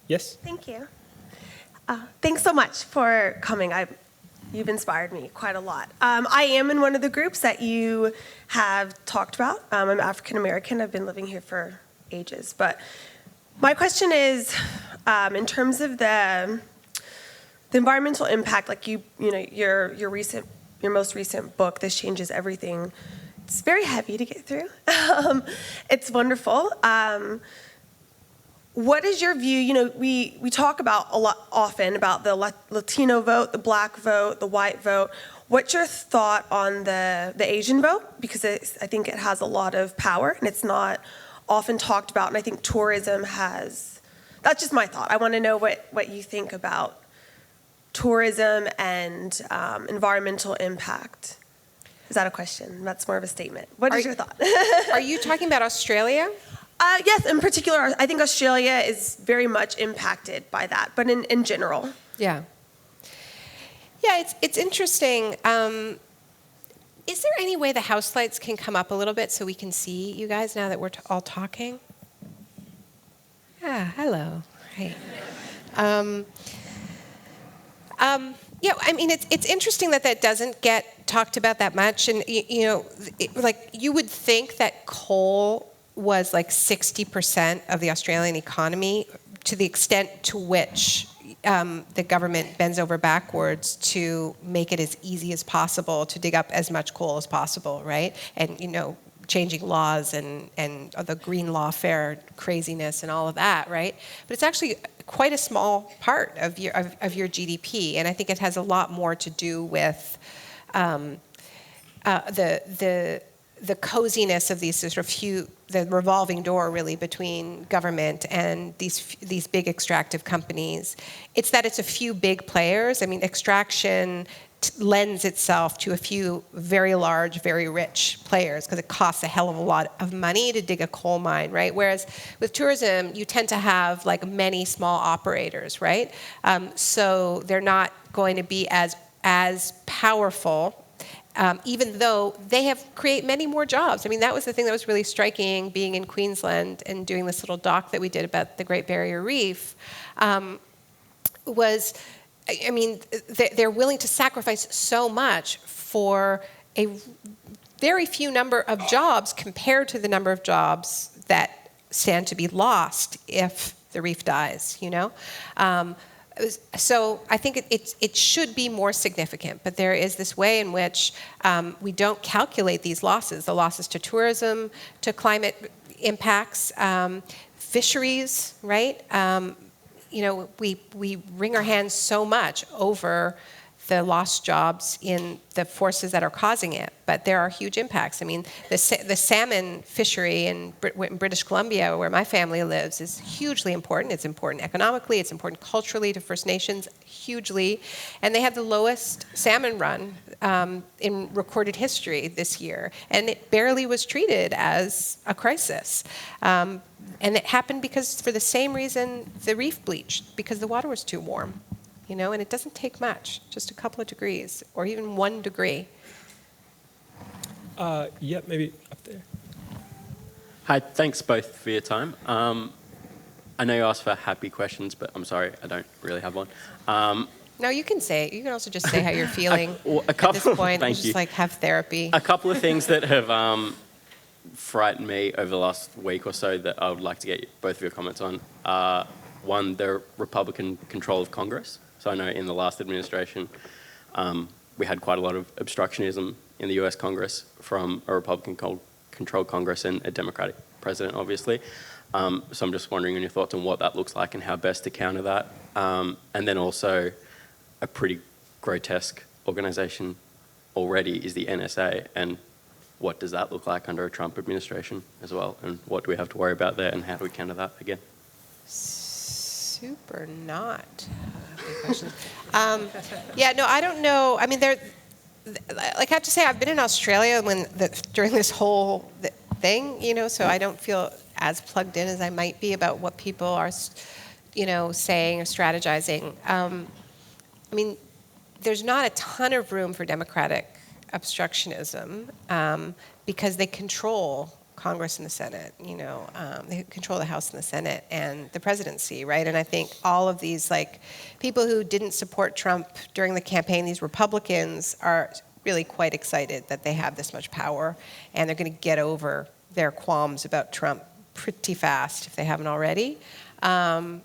Yes? Thank you. Thanks so much for coming. You've inspired me quite a lot. I am in one of the groups that you have talked about. I'm African American. I've been living here for ages. But my question is, in terms of the environmental impact, like your most recent book, This Changes Everything. It's very heavy to get through. It's wonderful. What is your view? You know, we talk about often about the Latino vote, the Black vote, the white vote. What's your thought on the Asian vote? Because I think it has a lot of power, and it's not often talked about, and I think tourism has, that's just my thought. I want to know what you think about tourism and environmental impact. Is that a question? That's more of a statement. What is your thought? Are you talking about Australia? Yes, in particular, I think Australia is very much impacted by that, but in general. Yeah. Yeah, it's interesting. Is there any way the house lights can come up a little bit so we can see you guys now that we're all talking? Yeah, hello. Hey. Yeah, I mean, it's interesting that doesn't get talked about that much. And, you know, like, you would think that coal was like 60% of the Australian economy, to the extent to which the government bends over backwards to make it as easy as possible to dig up as much coal as possible, right? And, you know, changing laws and the green lawfare craziness and all of that, right? But it's actually quite a small part of your GDP, and I think it has a lot more to do with the coziness of these sort of the revolving door, really, between government and these big extractive companies. It's that it's a few big players. I mean, extraction lends itself to a few very large, very rich players because it costs a hell of a lot of money to dig a coal mine, right? Whereas with tourism, you tend to have like many small operators, right? So they're not going to be as powerful, even though they create many more jobs. I mean, that was the thing that was really striking, being in Queensland and doing this little doc that we did about the Great Barrier Reef, was, I mean, they're willing to sacrifice so much for a very few number of jobs compared to the number of jobs that stand to be lost if the reef dies, you know? So I think it should be more significant, but there is this way in which we don't calculate these losses, the losses to tourism, to climate impacts, fisheries, right? You know, we wring our hands so much over the lost jobs in the forces that are causing it, but there are huge impacts. I mean, the salmon fishery in British Columbia, where my family lives, is hugely important. It's important economically, it's important culturally to First Nations, hugely, and they have the lowest salmon run in recorded history this year, and it barely was treated as a crisis. And it happened because, for the same reason, the reef bleached, because the water was too warm. You know, and it doesn't take much, just a couple of degrees, or even 1 degree. Yeah, maybe up there. Hi, thanks both for your time. I know you asked for happy questions, but I'm sorry, I don't really have one. No, you can say it. You can also just say how you're feeling a couple, at this point. thank Just you. like have therapy. A couple of things that have frightened me over the last week or so that I would like to get both of your comments on. One, the Republican control of Congress. So I know in the last administration, we had quite a lot of obstructionism in the US Congress from a Republican-controlled Congress and a Democratic president, obviously. So I'm just wondering on your thoughts on what that looks like and how best to counter that. And then also a pretty grotesque organisation already is the NSA, and what does that look like under a Trump administration as well? And what do we have to worry about there, and how do we counter that again? Super not good questions. Yeah, no, I don't know. I mean, like I have to say, I've been in Australia during this whole thing, you know, so I don't feel as plugged in as I might be about what people are, you know, saying or strategizing. I mean, there's not a ton of room for democratic obstructionism because they control Congress and the Senate, you know, they control the House and the Senate and the presidency, right? And I think all of these, like, people who didn't support Trump during the campaign, these Republicans, are really quite excited that they have this much power, and they're going to get over their qualms about Trump pretty fast if they haven't already. Could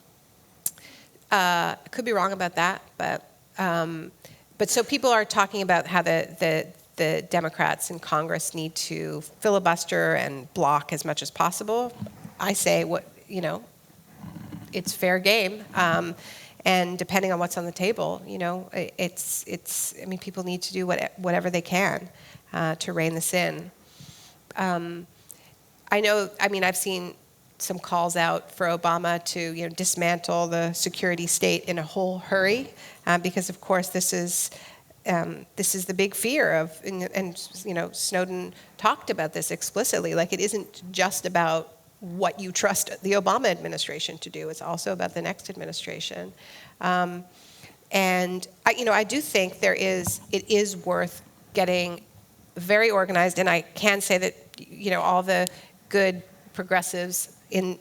be wrong about that, but so people are talking about how the Democrats in Congress need to filibuster and block as much as possible. I say, you know, it's fair game. And depending on what's on the table, I mean, people need to do whatever they can to rein this in. I've seen some calls out for Obama to dismantle the security state in a whole hurry, because of course this is the big fear of, and Snowden talked about this explicitly. Like, it isn't just about what you trust the Obama administration to do; it's also about the next administration. And I do think it is worth getting very organized, and I can say that all the good progressives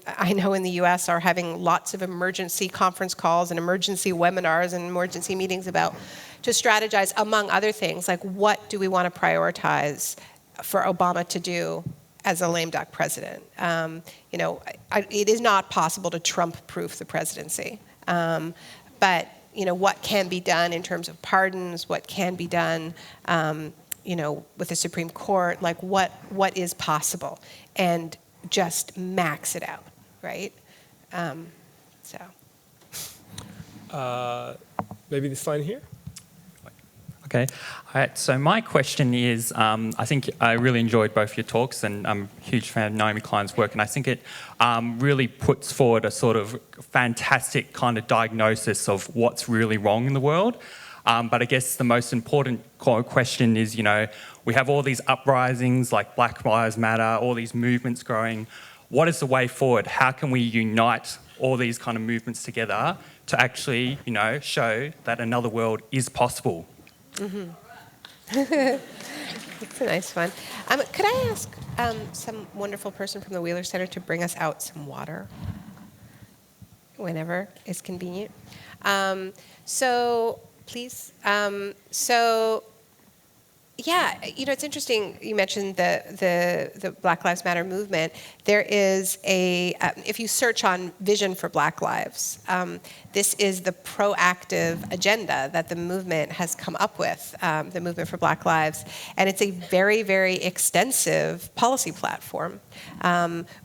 I know in the US are having lots of emergency conference calls and emergency webinars and emergency meetings to strategize, among other things, like what do we want to prioritize for Obama to do as a lame duck president. It is not possible to Trump-proof the presidency, but what can be done in terms of pardons, what can be done with the Supreme Court, like what is possible, and just max it out, right? Maybe this line here? Okay. All right. So my question is, I think I really enjoyed both your talks, and I'm a huge fan of Naomi Klein's work, and I think it really puts forward a sort of fantastic kind of diagnosis of what's really wrong in the world. But I guess the most important question is, we have all these uprisings like Black Lives Matter, all these movements growing. What is the way forward? How can we unite all these kind of movements together to actually, show that another world is possible? Mm-hmm. That's a nice one. Could I ask some wonderful person from the Wheeler Center to bring us out some water whenever is convenient? Please. It's interesting you mentioned the Black Lives Matter movement. There is if you search on Vision for Black Lives, this is the proactive agenda that the movement has come up with, the Movement for Black Lives. And it's a very, very extensive policy platform,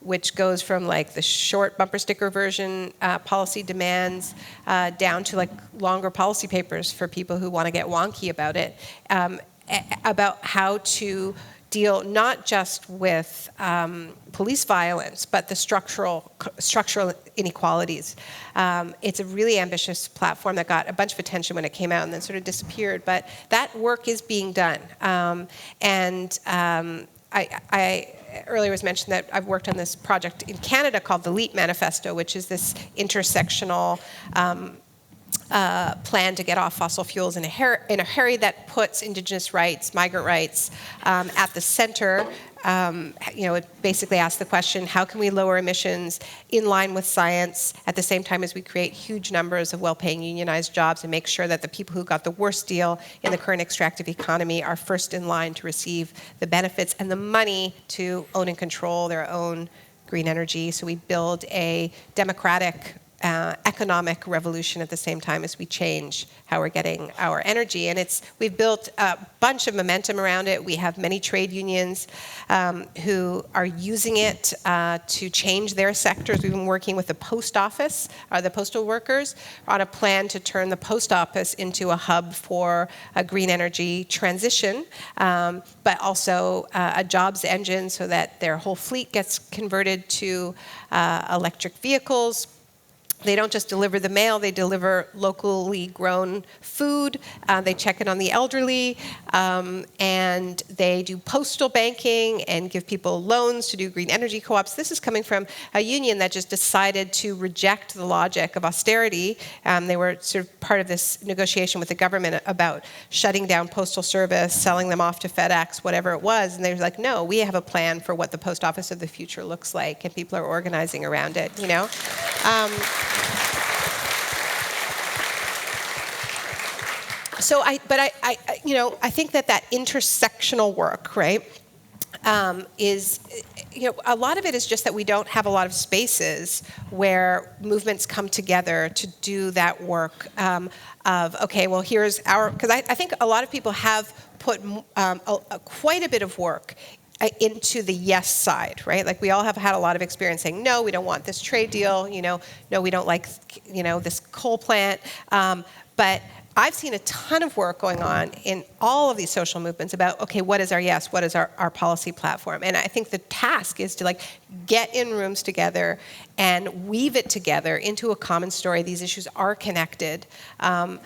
which goes from like the short bumper sticker version policy demands down to like longer policy papers for people who want to get wonky about it. About how to deal not just with police violence, but the structural inequalities. It's a really ambitious platform that got a bunch of attention when it came out and then sort of disappeared. But that work is being done. I earlier was mentioned that I've worked on this project in Canada called the Leap Manifesto, which is this intersectional plan to get off fossil fuels in a hurry that puts Indigenous rights, migrant rights at the center. It basically asks the question, how can we lower emissions in line with science at the same time as we create huge numbers of well-paying unionized jobs and make sure that the people who got the worst deal in the current extractive economy are first in line to receive the benefits and the money to own and control their own green energy. So we build a democratic economic revolution at the same time as we change how we're getting our energy. And we've built a bunch of momentum around it. We have many trade unions who are using it to change their sectors. We've been working with the post office, the postal workers, on a plan to turn the post office into a hub for a green energy transition, but also a jobs engine so that their whole fleet gets converted to electric vehicles. They don't just deliver the mail, they deliver locally grown food, they check in on the elderly, and they do postal banking and give people loans to do green energy co-ops. This is coming from a union that just decided to reject the logic of austerity. They were sort of part of this negotiation with the government about shutting down postal service, selling them off to FedEx, whatever it was, and they were like, no, we have a plan for what the post office of the future looks like, and people are organizing around it, I think that intersectional work, right, is, a lot of it is just that we don't have a lot of spaces where movements come together to do that work here's because I think a lot of people have put quite a bit of work into the yes side, right? Like we all have had a lot of experience saying, no, we don't want this trade deal, no, we don't like, this coal plant. But I've seen a ton of work going on in all of these social movements about, okay, what is our yes? What is our policy platform? And I think the task is to get in rooms together and weave it together into a common story. These issues are connected, and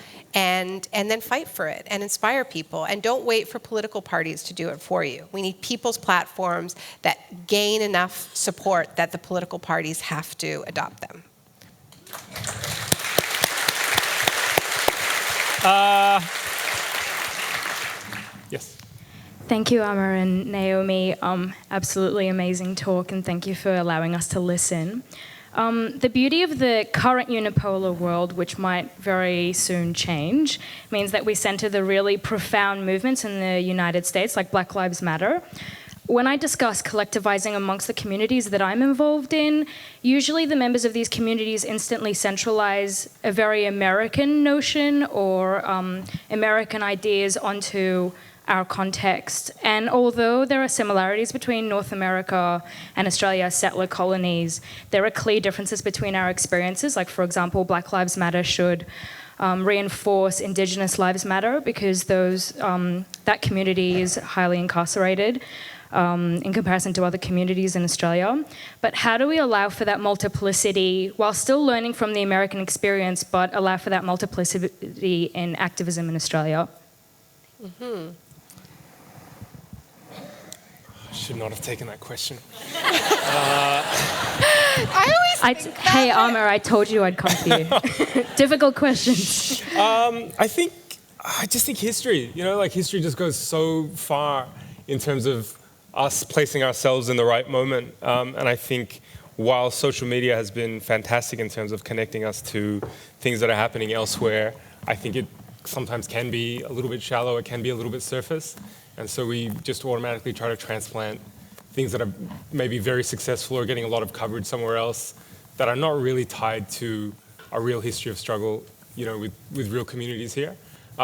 then fight for it and inspire people. And don't wait for political parties to do it for you. We need people's platforms that gain enough support that the political parties have to adopt them. Yes. Thank you, Aamer and Naomi. Absolutely amazing talk, and thank you for allowing us to listen. The beauty of the current unipolar world, which might very soon change, means that we center the really profound movements in the United States, like Black Lives Matter. When I discuss collectivizing amongst the communities that I'm involved in, usually the members of these communities instantly centralize a very American notion or American ideas onto our context. And although there are similarities between North America and Australia's settler colonies, there are clear differences between our experiences. Like, for example, Black Lives Matter should reinforce Indigenous Lives Matter because that community is highly incarcerated in comparison to other communities in Australia. But how do we allow for that multiplicity while still learning from the American experience, but allow for that multiplicity in activism in Australia? Mm-hmm. I should not have taken that question. Hey, Aamer, I told you I'd come to you. Difficult questions. I just think history, history just goes so far in terms of us placing ourselves in the right moment. And I think while social media has been fantastic in terms of connecting us to things that are happening elsewhere, I think it sometimes can be a little bit shallow, it can be a little bit surface. And so we just automatically try to transplant things that are maybe very successful or getting a lot of coverage somewhere else that are not really tied to a real history of struggle, with real communities here,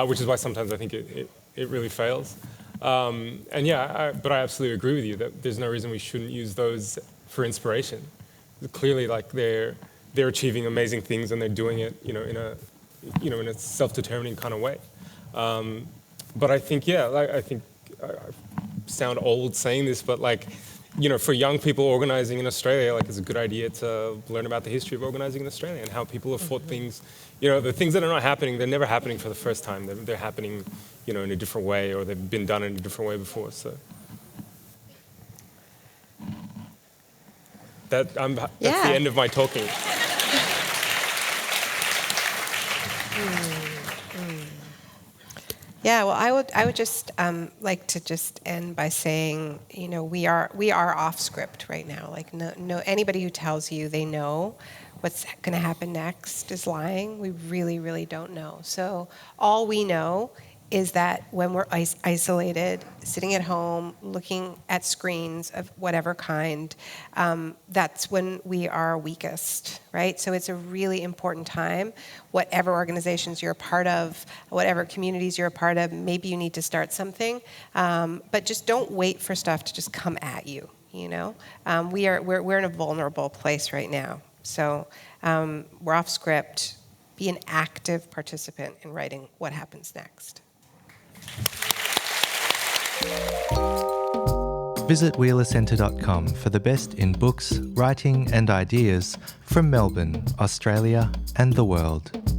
which is why sometimes I think it really fails. But I absolutely agree with you that there's no reason we shouldn't use those for inspiration. Clearly, they're achieving amazing things and they're doing it, in a self-determining kind of way. But I think, I think I sound old saying this, but for young people organizing in Australia, it's a good idea to learn about the history of organizing in Australia and how people have fought things. The things that are not happening, they're never happening for the first time. They're happening, in a different way, or they've been done in a different way before. So that's the end of my talking. Yeah, well, I would just like to just end by saying, we are off script right now. No, anybody who tells you they know what's going to happen next is lying. We really, really don't know. So all we know is that when we're isolated, sitting at home, looking at screens of whatever kind, that's when we are weakest, right? So it's a really important time. Whatever organizations you're a part of, whatever communities you're a part of, maybe you need to start something, but just don't wait for stuff to just come at you. We're in a vulnerable place right now. So we're off script. Be an active participant in writing what happens next. Visit wheelercentre.com for the best in books, writing and ideas from Melbourne, Australia and the world.